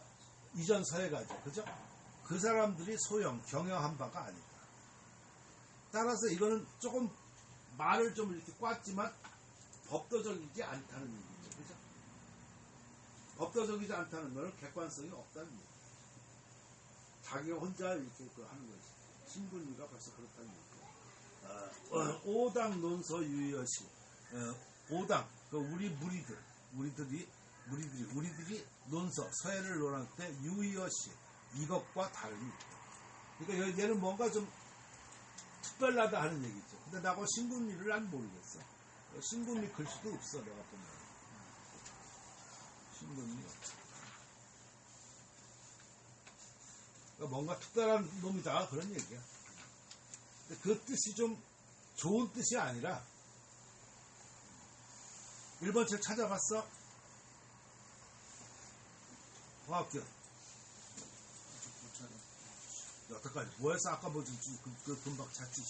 이전 서해가죠. 그죠? 그 사람들이 소형 경영한 바가 아니다. 따라서 이거는 조금 말을 좀 이렇게 꽈지만 법도적이지 않다는 얘기죠. 그죠? 법도적이지 않다는 것은 객관성이 없다는 얘기죠. 자기가 혼자 이렇게 하는 거지. 신분위가 벌써 그렇다는 얘기죠. 오당 논서 유여시. 오당, 우리 우리들이 논서, 서해를 논할 때 유여시 이것과 다름이 있다. 그러니까 얘는 뭔가 좀 특별하다 하는 얘기죠. 근데 나하고 신군리를 난 모르겠어. 신군리 글씨도 없어, 내가 보면. 신군리 없어. 그러니까 뭔가 특별한 놈이다, 그런 얘기야. 근데 그 뜻이 좀 좋은 뜻이 아니라, 일본 책 찾아봤어? 화학교. 여태까지 뭐했어? 아까 뭐지? 금방 찾지.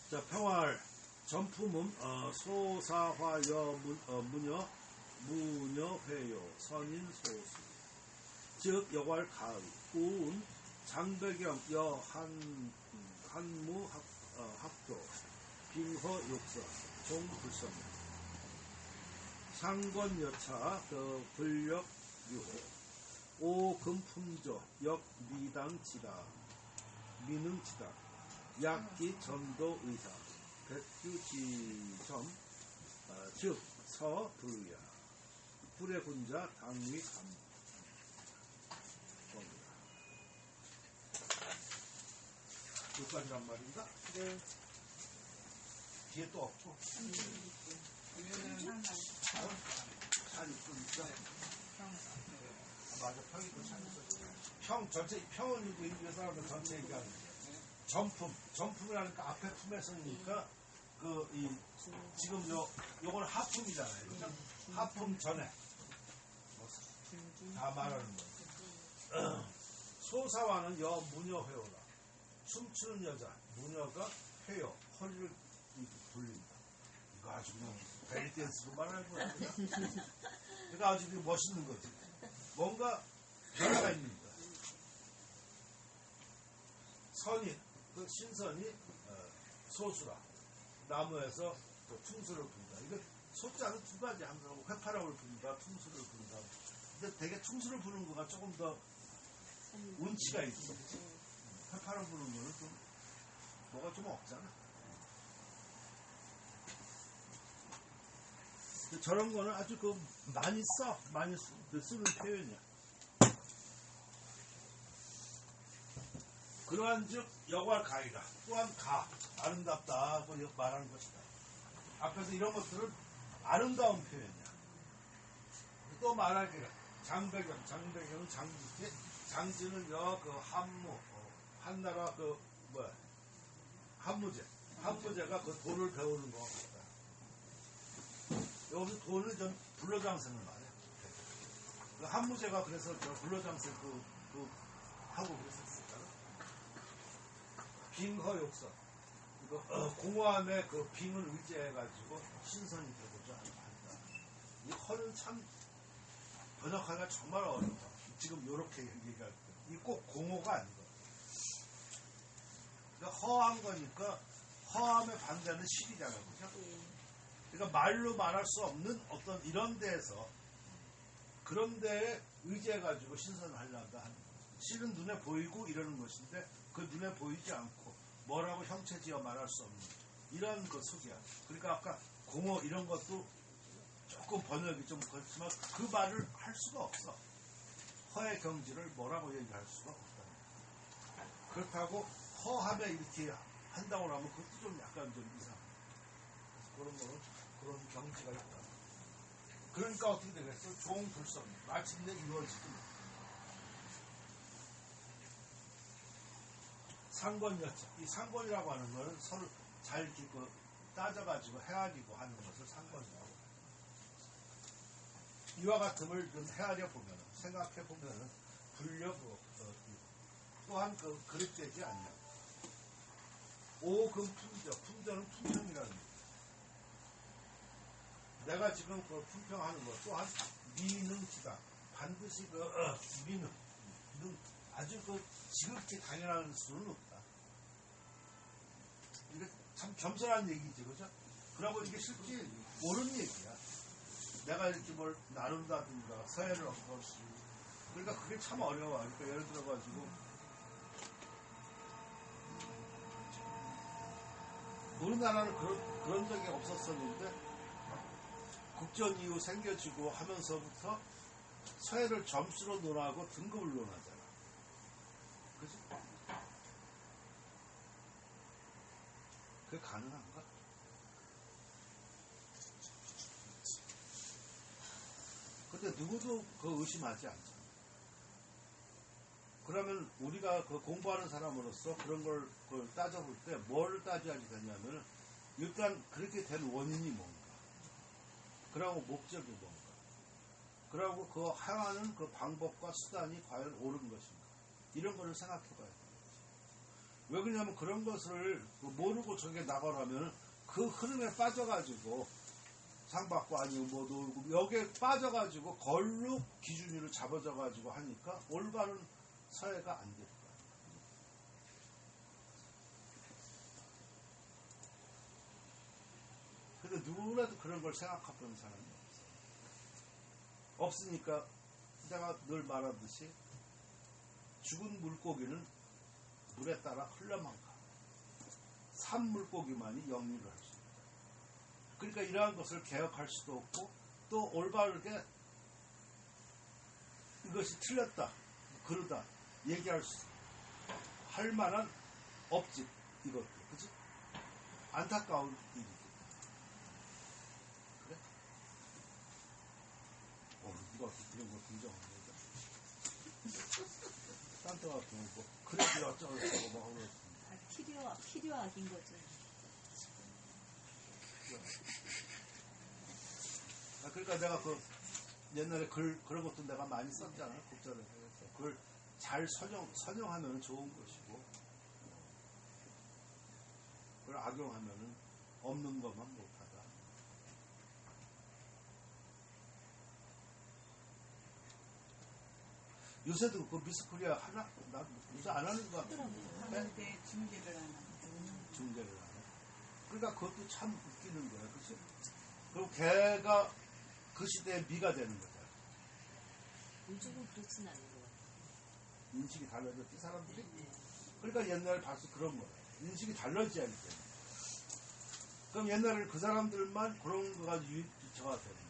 자, 평활. 전품은 소사화여 무녀회요 선인 소수. 즉 여괄 가의 우운 장배경 한무 학도 빙허 욕서 종불성 상권여차 불력 유호 오금품조 역미당치다 미능치다 약기 전도 의사 백주지점 즉 서불야 불의군자 당위 감 여기까지란 말인가? 네. 뒤에 또 없고 뒤에는 산이 또 있어. 맞아, 평이 또 산이 있어. 평 전체 평은 이 사람들 전체 얘기하는 거야. 전품이라니까 앞에 품에 쓰니까 지금 요건 하품이잖아요. 그죠? 하품 전에 다 말하는 거예요. 소사와는 여 무녀회오라. 춤추는 여자 무녀가 회요 허리를 돌린다. 이거 아주 그냥 벨리댄스로 말하는 거야. 그러니까 아주 멋있는 거지. 뭔가 변화가 있는 거야. 선인, 그 신선이 소수라. 나무에서 퉁수를 분다. 이거 소자는 두 가지 항상 회파락을 분다, 퉁수를 분다. 근데 되게 퉁수를 부는 거가 조금 더 운치가 있어. 회파락 부는 거는 좀 뭐가 좀 없잖아. 저런 거는 아주 많이 쓰는 표현이야. 그러한즉 여괄 가이라 또한 아름답다고 말하는 것이다. 앞에서 이런 것들은 아름다운 표현이야. 또 말하기를 장배경은 장지지. 장지는 한무 한나라 한무제가 그 돈을 배우는 거 같다. 여기서 돈을 좀 불로장생을 말해. 한무제가 그래서 불로장생 하고 그랬었을까? 빙허 욕설. 공허함의 그 빙을 의지해가지고 신선이 되고자 한다. 이 허는 참 번역하기가 정말 어려워. 지금 이렇게 얘기할 때. 이 꼭 공허가 아니고. 그러니까 허한 거니까 허함의 반대는 실이잖아요. 그죠? 예. 그러니까 말로 말할 수 없는 어떤 이런 데에서 그런 데에 의지해가지고 신선하려다 하는 거죠. 실은 눈에 보이고 이러는 것인데 그 눈에 보이지 않고 뭐라고 형체지어 말할 수 없는 이런 그 속이야. 그러니까 아까 공허 이런 것도 조금 번역이 좀 그렇지만 그 말을 할 수가 없어. 허의 경지를 뭐라고 얘기할 수가 없다. 그렇다고 허함에 이렇게 한다고 하면 그것도 좀 약간 좀 이상해. 그래서 그런 거는 그런 경지가 있다. 그러니까 어떻게 되겠어? 종불성 마침내 이루어지지. 상권이었죠. 이 상권이라고 하는 걸 서로 잘 이렇게 따져가지고 헤아리고 하는 것을 상권이라고 해요. 이와 같음을 좀 헤아려 보면, 생각해 보면 불려고 또한 그릇되지 않냐. 오금품저, 품저는 품평이라는 거예요. 내가 지금 품평하는 것 또한 미능지다. 반드시 미능, 아주 지극히 당연한 수는 없다. 이게 참 겸손한 얘기지, 그죠? 그러고 이게 실제 옳은 얘기야. 내가 이렇게 뭘 나눈다든가 서해를 얻고 그러니까 그게 참 어려워. 그러니까 예를 들어가지고 우리나라는 그런 적이 없었었는데 국전 이후 생겨지고 하면서부터 서해를 점수로 논하고 등급을 논하잖아. 그지? 그게 가능한가? 근데 누구도 의심하지 않잖아. 그러면 우리가 공부하는 사람으로서 그런 걸 따져볼 때 뭘 따져야지 되냐면 일단 그렇게 된 원인이 뭔가, 그리고 목적이 뭔가, 그리고 그 향하는 그 방법과 수단이 과연 옳은 것인가, 이런 거를 생각해 봐야 돼요. 왜 그러냐면 그런 것을 모르고 저게 나가라면 그 흐름에 빠져가지고 상받고 아니면 뭐 놀고 여기에 빠져가지고 걸로 기준으로 잡아져가지고 하니까 올바른 서해가 안 될 거야. 근데 누구라도 그런 걸 생각해보는 사람이 없어. 없으니까 내가 늘 말하듯이 죽은 물고기는 물에 따라 흘러만 가. 산 물고기만이 영리를 할 수 있다. 그러니까 이러한 것을 개혁할 수도 없고 또 올바르게 이것이 틀렸다, 그러다 얘기할 수 할 만한 없지. 이것도 그치? 안타까운 일이지. 그래? 네가 어떻게 그런 걸 긍정하는 거야? 딴데 같은 거 그래 어쩌고 뭐 하고 필요악인 거죠. 그러니까 내가 옛날에 그런 것도 내가 많이 썼잖아. 국자를 해서 그걸 잘 선용하면 좋은 것이고 그걸 악용하면 없는 것만 못하다. 요새도 미스코리아 하나? 나 요새 안 하는 거 같아. 하는데 중계를 안 하는. 중계를 하네. 그러니까 그것도 참 웃기는 거야. 그치? 그럼 걔가 그 시대의 미가 되는 거잖아. 요즘은 그렇진 않은 것 같아요. 인식이 달라졌지, 사람들이? 그러니까 옛날에 봐서 그런 거야. 인식이 달라져야 하기 때문에. 그럼 옛날에는 그 사람들만 그런 거 가지고 유치가 되는 거지.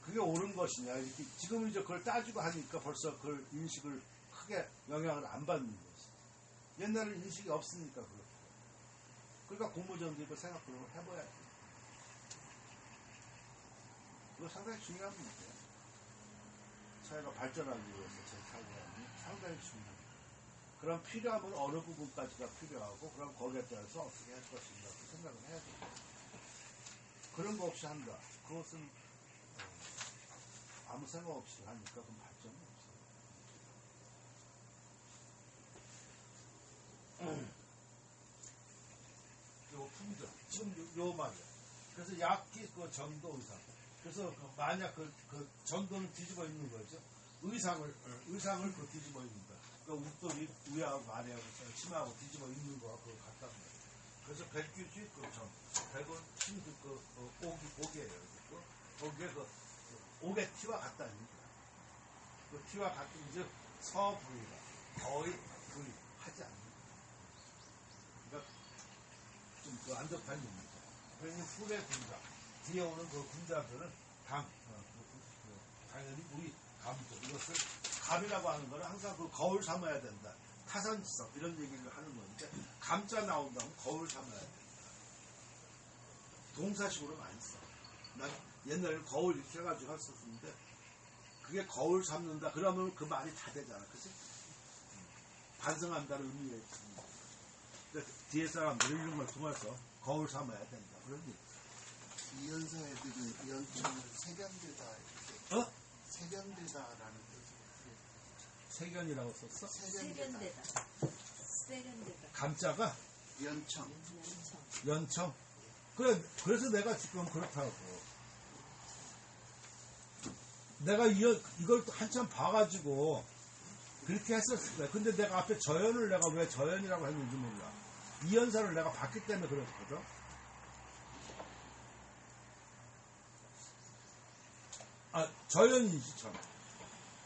그게 옳은 것이냐. 이렇게 지금 이제 그걸 따지고 하니까 벌써 그 인식을 크게 영향을 안 받는 거지. 옛날에는 인식이 없으니까 그렇게. 그러니까 공모전도 이거 생각을 해봐야 돼. 이거 상당히 중요한 문제야. 사회가 발전하기 위해서 제 사회는 상당히 중요합니다. 그럼 필요하면 어느 부분까지가 필요하고 그럼 거기에 따라서 어떻게 할 것인가 그 생각을 해야 됩니다. 그런 거 없이 한다. 그것은 아무 생각 없이 하니까 그럼 발전이 없어요. 힘들어. 지금 요 말이야. 그래서 약기 그 전도 의상. 그래서 만약 그 전도는 뒤집어 입는 거죠. 의상을 그 뒤집어 입는 거야. 그러니까 웃돌이 위하고 아래하고 치마하고 뒤집어 입는 거하고 그거 같단 말이야. 그래서 백규지 백은 힘들 옥이에요. 거기에 옥의 티와 같다는 거야. 그 티와 같은 이제 서부위가 거의 하지 않는 거야. 그러니까 좀 안접한 얘기죠. 그러니 후배 군자 뒤에 오는 그 군자들은 당연히 우리 감도 이것을 감이라고 하는 거는 항상 그 거울 삼아야 된다. 타산지석 이런 얘기를 하는 건데 감자 나온다면 거울 삼아야 된다. 동사식으로 많이 써. 난 옛날에 거울 이렇게 해가지고 했었는데 그게 거울 삼는다 그러면 그 말이 다 되잖아. 그치? 반성한다는 의미가 있습니다. 뒤에 사람들이 이런 걸 통해서 거울 삼아야 된다. 그런 얘기. 이연사 애들은 연청을 세견되다 이렇게 세견되다라는 뜻으로 세견이라고 썼어? 세련되다. 세련되다. 감자가 연청 연청. 그래, 그래서 내가 지금 그렇다고. 내가 이걸 한참 봐가지고 그렇게 했었을 거야. 근데 내가 앞에 저연을 내가 왜 저연이라고 했는지 몰라. 이연사를 내가 봤기 때문에 그랬거든. 저연이지, 전.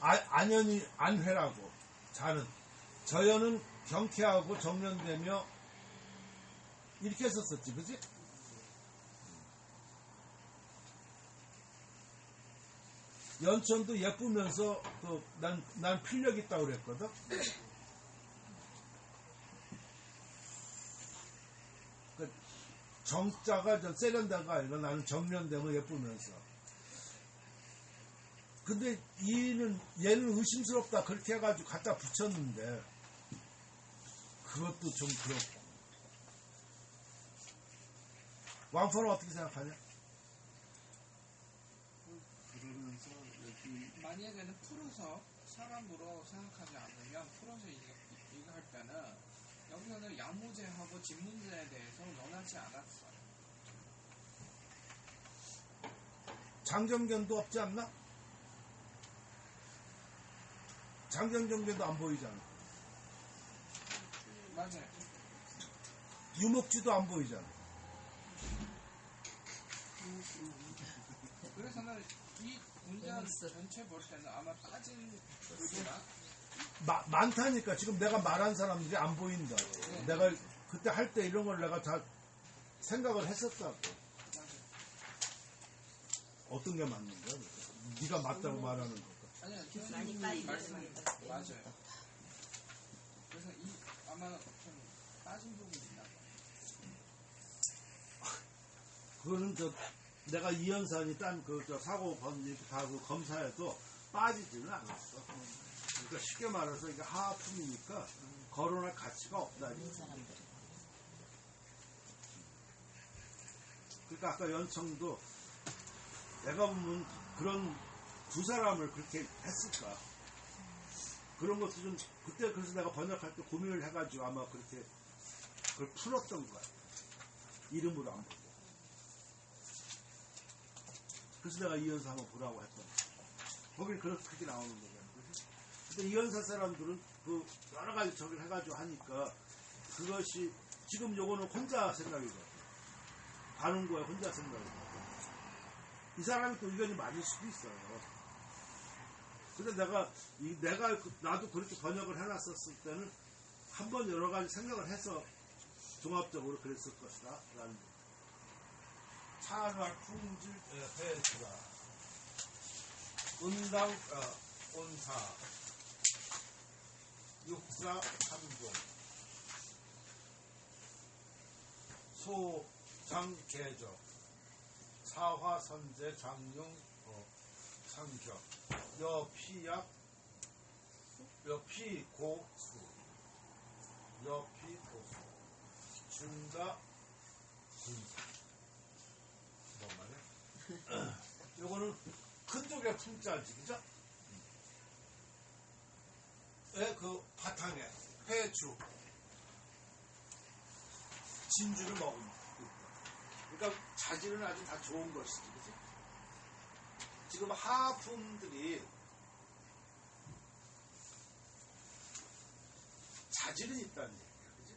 안연이, 안회라고. 자는. 저연은 경쾌하고 정련되며 이렇게 했었었지, 그지? 연천도 예쁘면서 난 필력 있다고 그랬거든. 그 정자가 세련다가 아니라 나는 정련되면 예쁘면서. 근데 얘는 의심스럽다 그렇게 해가지고 갖다 붙였는데 그것도 좀 그렇고. 왕포는 어떻게 생각하냐? 그러면서 여기 만약에는 풀어서 사람으로 생각하지 않으면 풀어서 이거 할 때는 여기서는 양무제하고 진문제에 대해서 논하지 않았어요. 장정견도 없지 않나? 장정견도 안 보이잖아. 맞아요. 유목지도 안 보이잖아. 그래서는 이 문장 전체 볼 때는 아마 빠진 글이나 많다니까. 지금 내가 말한 사람들이 안 보인다. 네. 내가 그때 할 때 이런 걸 내가 다 생각을 했었다고. 어떤 게 맞는 거야? 네가 맞다고 말하는 거. 아니야, 많이 빠진 말씀입니다. 맞아요. 그래서 아마 좀 빠진 부분이 있나 봐요. 그거는 내가 이연산이 딴 사고 범죄 다 검사해도 빠지지는 않았어. 그러니까 쉽게 말해서 이게 하품이니까 거론할 가치가 없다. 그러니까 아까 연청도 내가 보면 그런 두 사람을 그렇게 했을까. 그런 것도 좀 그때 그래서 내가 번역할 때 고민을 해가지고 아마 그렇게 그걸 풀었던 거야. 이름으로 안 보고. 그래서 내가 이연사 한번 보라고 했던 거야. 거긴 그렇게 나오는 거잖아. 그치? 근데 이연사 사람들은 그 여러 가지 저기를 해가지고 하니까 그것이 지금 요거는 혼자 생각이거든. 가는 거야, 혼자 생각이거든. 이 사람이 또 의견이 맞을 수도 있어요. 근데 나도 그렇게 번역을 해놨었을 때는 한번 여러 가지 생각을 해서 종합적으로 그랬을 것이다. 라는 거. 찬활 풍질 배수라 은당 온사 육사 삼종 소장계적 사화선제 장용 상격 여피약 여피고수 여피고수 중가 군사 뭔 말이야? 요거는 큰 쪽에 풍자지, 그죠? 그 바탕에 회주 진주를 먹은 그러니까 자질은 아주 다 좋은 것이지, 그지? 지금 하품들이 자질은 있다는 얘기야, 그지?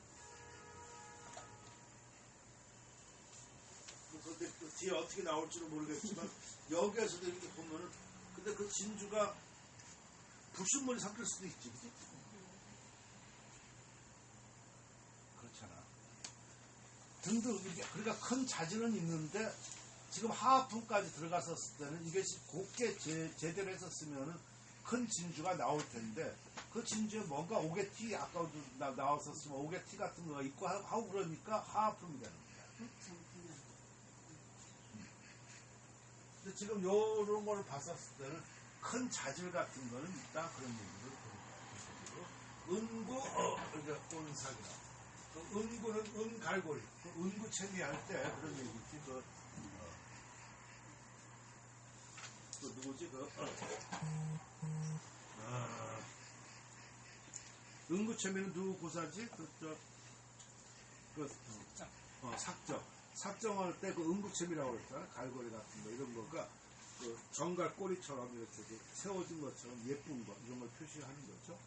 근데 그 뒤에 어떻게 나올지는 모르겠지만 여기에서도 이렇게 보면은 근데 그 진주가 불순물이 섞일 수도 있지, 그지? 그렇잖아. 등등 이게 그러니까 큰 자질은 있는데 지금 하품까지 들어갔었을 때는 이것이 곱게 제대로 했었으면은 큰 진주가 나올 텐데 그 진주에 뭔가 오게티 아까도 나왔었으면 오게티 같은 거가 있고 하고 그러니까 하품이 되는 거야. 근데 지금 요런 걸 봤었을 때는 큰 자질 같은 거는 있다 그런 얘기를 보는 거야. 은구 이렇게 온삭이라. 그 은구는 은갈고리. 그 은구 체리할 때 그런 얘기지. 그 누구지? 은구체미는 누구 고사지? 삭정. 삭정할 때 그 은구체미라고 그랬잖아. 갈고리 같은 거 이런 거가 그 정갈 꼬리처럼 이렇게 세워진 것처럼 예쁜 거 이런 걸 표시하는 거죠.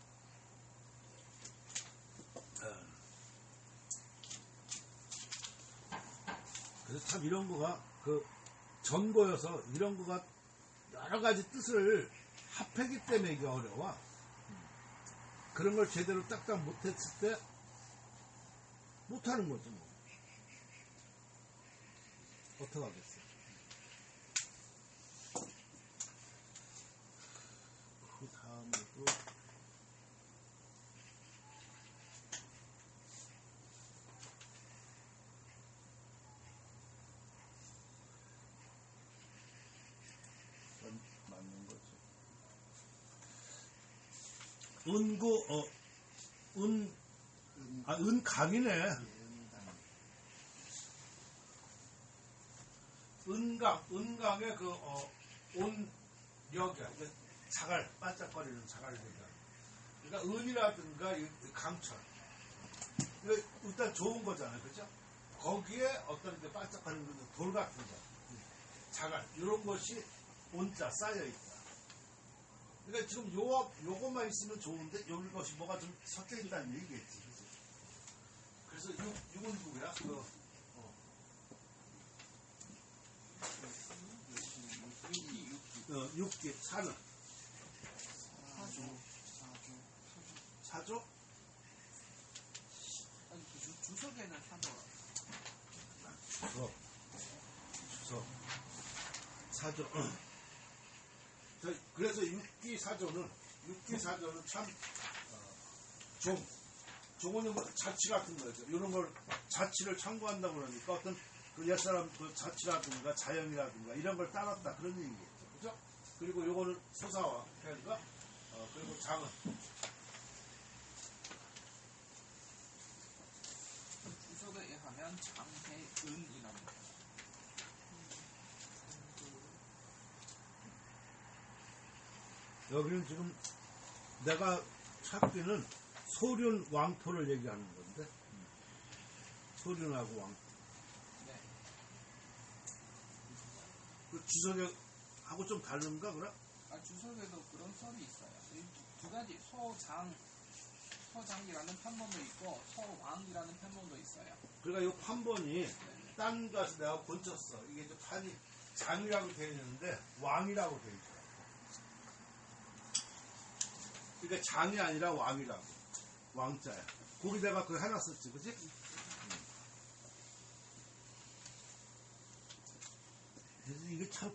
그래서 참 이런 거가 그 전고여서 이런 거가 여러 가지 뜻을 합했기 때문에 이게 어려워. 그런 걸 제대로 딱딱 못했을 때 못하는 거죠. 뭐. 어떡하겠어. 그 다음에도 맞는 거죠. 은구 은강이네. 은강의 온역이야. 자갈, 반짝거리는 자갈 얘기야. 그러니까 은이라든가 강철. 이거 일단 좋은 거잖아요. 그죠? 거기에 어떤 게 반짝거리는 돌 같은 거. 자갈. 이런 것이 온자 쌓여있다. 그러니까 지금 요것만 있으면 좋은데, 이것이 뭐가 좀 섞여있다는 얘기겠지. 그치? 그래서 육은 누구야? 육기, 사는. 사조? 아니, 주석에는 사조라. 주석. 사조. 그래서 육기 사조는 참, 종은 뭐 자치 같은 거죠. 이런 걸 자치를 참고한다고 그러니까 어떤 그 옛사람 그 자치라든가 자연이라든가 이런 걸 따랐다. 그런 얘기겠죠. 그죠? 그리고 요거는 소사와 그러니까 그리고 장은. 주석에 의하면 장해은이랍니다. 여기는 지금 내가 찾기는 소륜 왕토를 얘기하는 건데 소륜하고 왕토. 네. 그 주석에 하고 좀 다른가 그래? 주석에도 그런 썰이 있어요. 이 두 가지 소장이라는 편번도 있고 소왕이라는 편번도 있어요. 그러니까 이 판본이 딴 가서 내가 본쳤어. 이게 이제 판이 장이라고 되어 있는데 왕이라고 되어 있어. 그러니까 장이 아니라 왕이라고. 왕자야. 거기 내가 그거 해놨었지, 그지? 그래서 이게 참,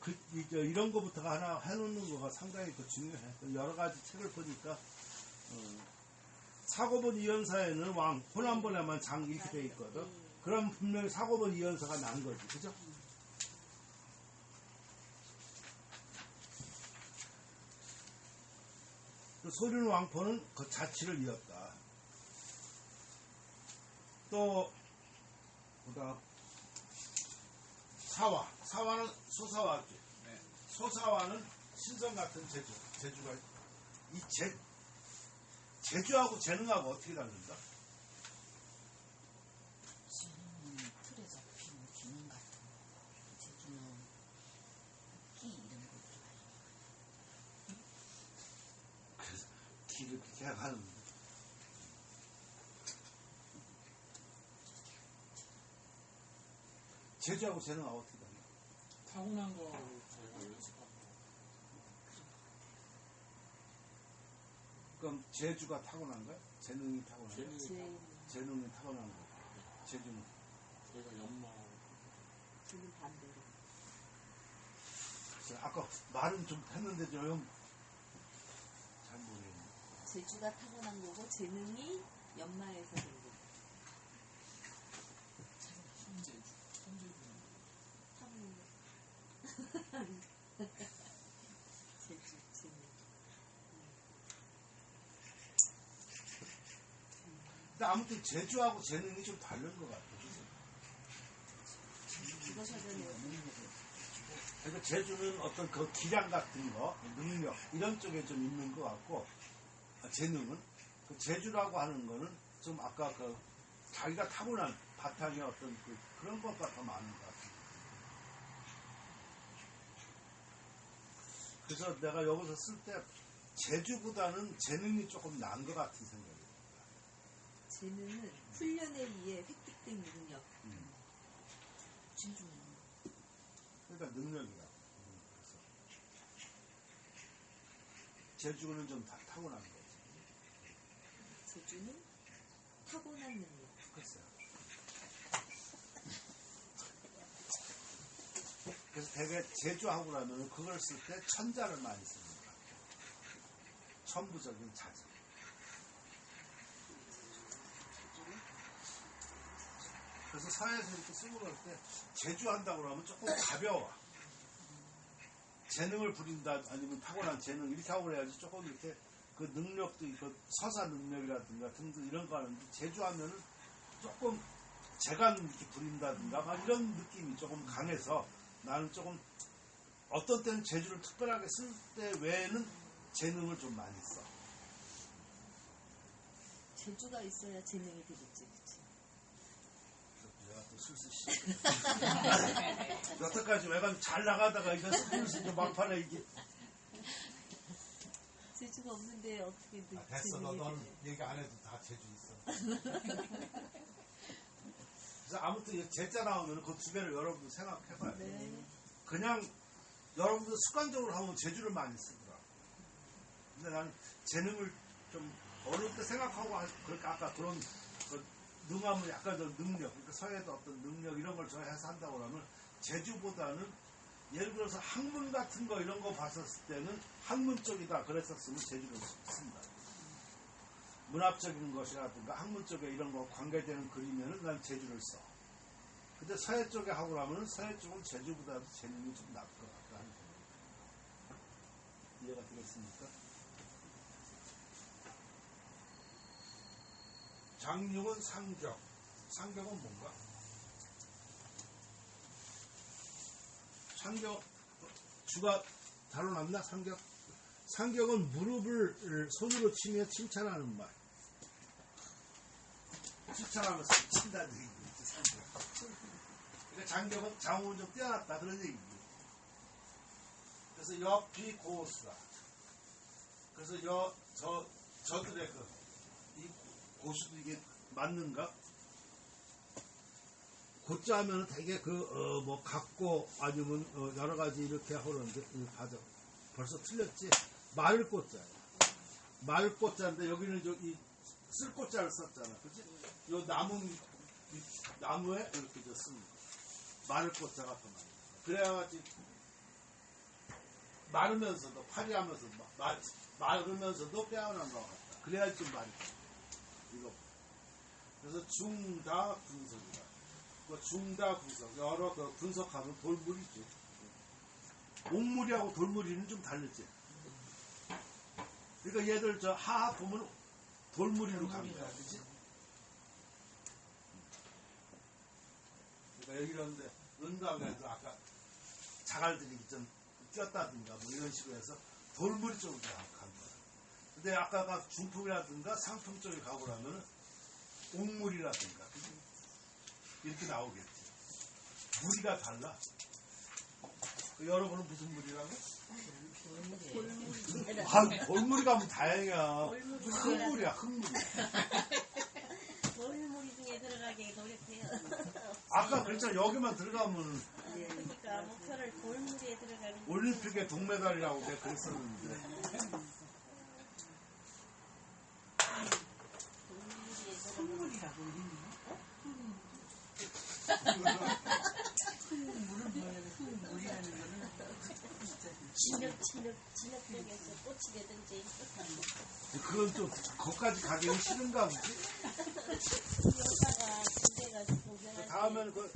이런 거부터가 하나 해놓는 거가 상당히 중요해. 여러 가지 책을 보니까, 사고본 이연사에는 왕, 호남본에만 장 이렇게 돼 있거든. 그럼 분명히 사고본 이연사가 난 거지, 그죠? 소륜 왕포는 그 자치를 이었다. 또, 그다음 사화는 소사화지. 네. 소사화는 신성 같은 제주가 이 제주하고 재능하고 어떻게 다른가? 틀에 잡힌 기능 같은 거. 해가는데. 제주하고 재능하고 어떻게 다냐? 타고난 거 저희가 연습하고 그럼 제주가 타고난 거야? 재능이 타고난 거야? 재능이 재능이 타고난 거야. 제주는. 저희가 연마 저는 반대로. 아까 말은 좀 했는데 좀 잘 모르겠네. 재주가 타고난 거고 재능이 연마에서 된 거. 손재주 타고난 거. 재주, 재능. 근데 아무튼 제주하고 재능이 좀 다른 것 같아. 이거 사전에 그러니까 제주는 어떤 그 기량 같은 거, 능력 이런 쪽에 좀 있는 것 같고, 재능은 그 제주라고 하는 거는 좀 아까 그 자기가 타고난 바탕의 어떤 그런 것과 더 많은 것 같아요. 그래서 내가 여기서 쓸 때 제주보다는 재능이 조금 나은 것 같은 생각이 듭니다. 재능은 훈련에 의해 획득된 능력. 진주는 그러니까 능력이라고. 그래서 제주는 좀 다 타고난 거지. 재주는 타고난 능력. 글쎄요. 그래서 되게 제주하고 나면 그걸 쓸 때 천자를 많이 쓰는 것 같아요. 천부적인 자자. 그래서 사회에서 이렇게 쓰고 그럴 때 제주한다고 그러면 조금 가벼워. 재능을 부린다 아니면 타고난 재능 이렇게 하고 그래야지 조금 이렇게 그 능력도 있고 서사 능력이라든가 등등 이런 거 하는데 제주하면은 조금 재간 이렇게 부린다든가 막 이런 느낌이 조금 강해서 나는 조금 어떤 때는 제주를 특별하게 쓸 때 외에는 재능을 좀 많이 써. 재주가 있어야 재능이 되겠지, 그치? 내가 또 슬슬 여태까지 외관 잘 나가다가 이거 슬슬 막판에 이게 재주가 없는데 어떻게 됐어. 너는 얘기 안 해도 다 재주 있어. 그래서 아무튼 이 제자 나오면 그 두 개를 여러분들 생각해봐요. 네. 그냥 여러분들 습관적으로 하면 재주를 많이 쓰더라. 근데 나는 재능을 좀 어릴 때 생각하고 그러니까 아까 그런 그 능하면 약간 더 능력, 그러니까 서예도 어떤 능력 이런 걸 저해서 한다고 하면 제주보다는 예를 들어서 학문 같은 거 이런 거 봤었을 때는 학문 쪽이다 그랬었으면 제주를 쓴다. 문학적인 것이라든가 학문 쪽에 이런 거 관계되는 그림에는 난 제주를 써. 근데 서예 쪽에 하고 나면 서예 쪽은 제주보다도 재능이 좀 나을 것 같다 하는 생각입니다. 이해가 되겠습니까? 장육은 상격. 상격은 뭔가? 상격, 주가 다뤄놨나? 상격? 상격은 무릎을 손으로 치며 칭찬하는 말. 칭찬하면서 친다는 얘기지, 상격. 그러니까 장격은 장음은 좀 뛰어났다, 그런 얘기지. 그래서 옆이 고스다. 그래서 저들의 이 고수도 이게 맞는가? 고자 하면 되게 뭐 갖고 아니면 여러 가지 이렇게 하는데 봐줘. 벌써 틀렸지? 마을 꽃자야. 마을 꽃자인데 여기는 이 쓸 꽃자를 썼잖아. 그치? 요 나무에 이렇게 씁니다. 마을 꽃자가 더 많이. 그래야지 마르면서도 파리하면서도 마르면서도 빼어난 것 같다. 그래야지 좀 많이. 이거. 그래서 중다 분석이다. 뭐 중다 분석 여러 분석하면 돌물이죠. 옥물이하고 돌물이는 좀 다르지. 그러니까 얘들 저 하하 보면 돌물이로 갑니다. 그렇지? 그러니까 여기 이런데 은강에도 아까 자갈들이 좀 뛰었다든가 뭐 이런 식으로 해서 돌물이 쪽으로 간 거야. 근데 아까 중품이라든가 상품 쪽에 가고 나면은 옥물이라든가 이렇게 나오겠지. 무리가 달라. 여러분은 무슨 물이라고? 골물이 아, 골물이 가면 다행이야. 골물이 흙물이야, 흙물. 골물이 중에 들어가게 노력해요. 아까 그랬잖아. 여기만 들어가면 그러니까 목표를 골물에 들어가는 올림픽의 동메달이라고 내가 그랬었는데. 골물에 들어가는 흙물이라고 이름이요? 흙물은 뭐예요? 흙물이라는 거는 진흙 쪽에서 꽃이 되든지 그건 좀 거기까지 가기는 싫은가 보지? 여자가 군대 가서 공생할 때 다음에는 그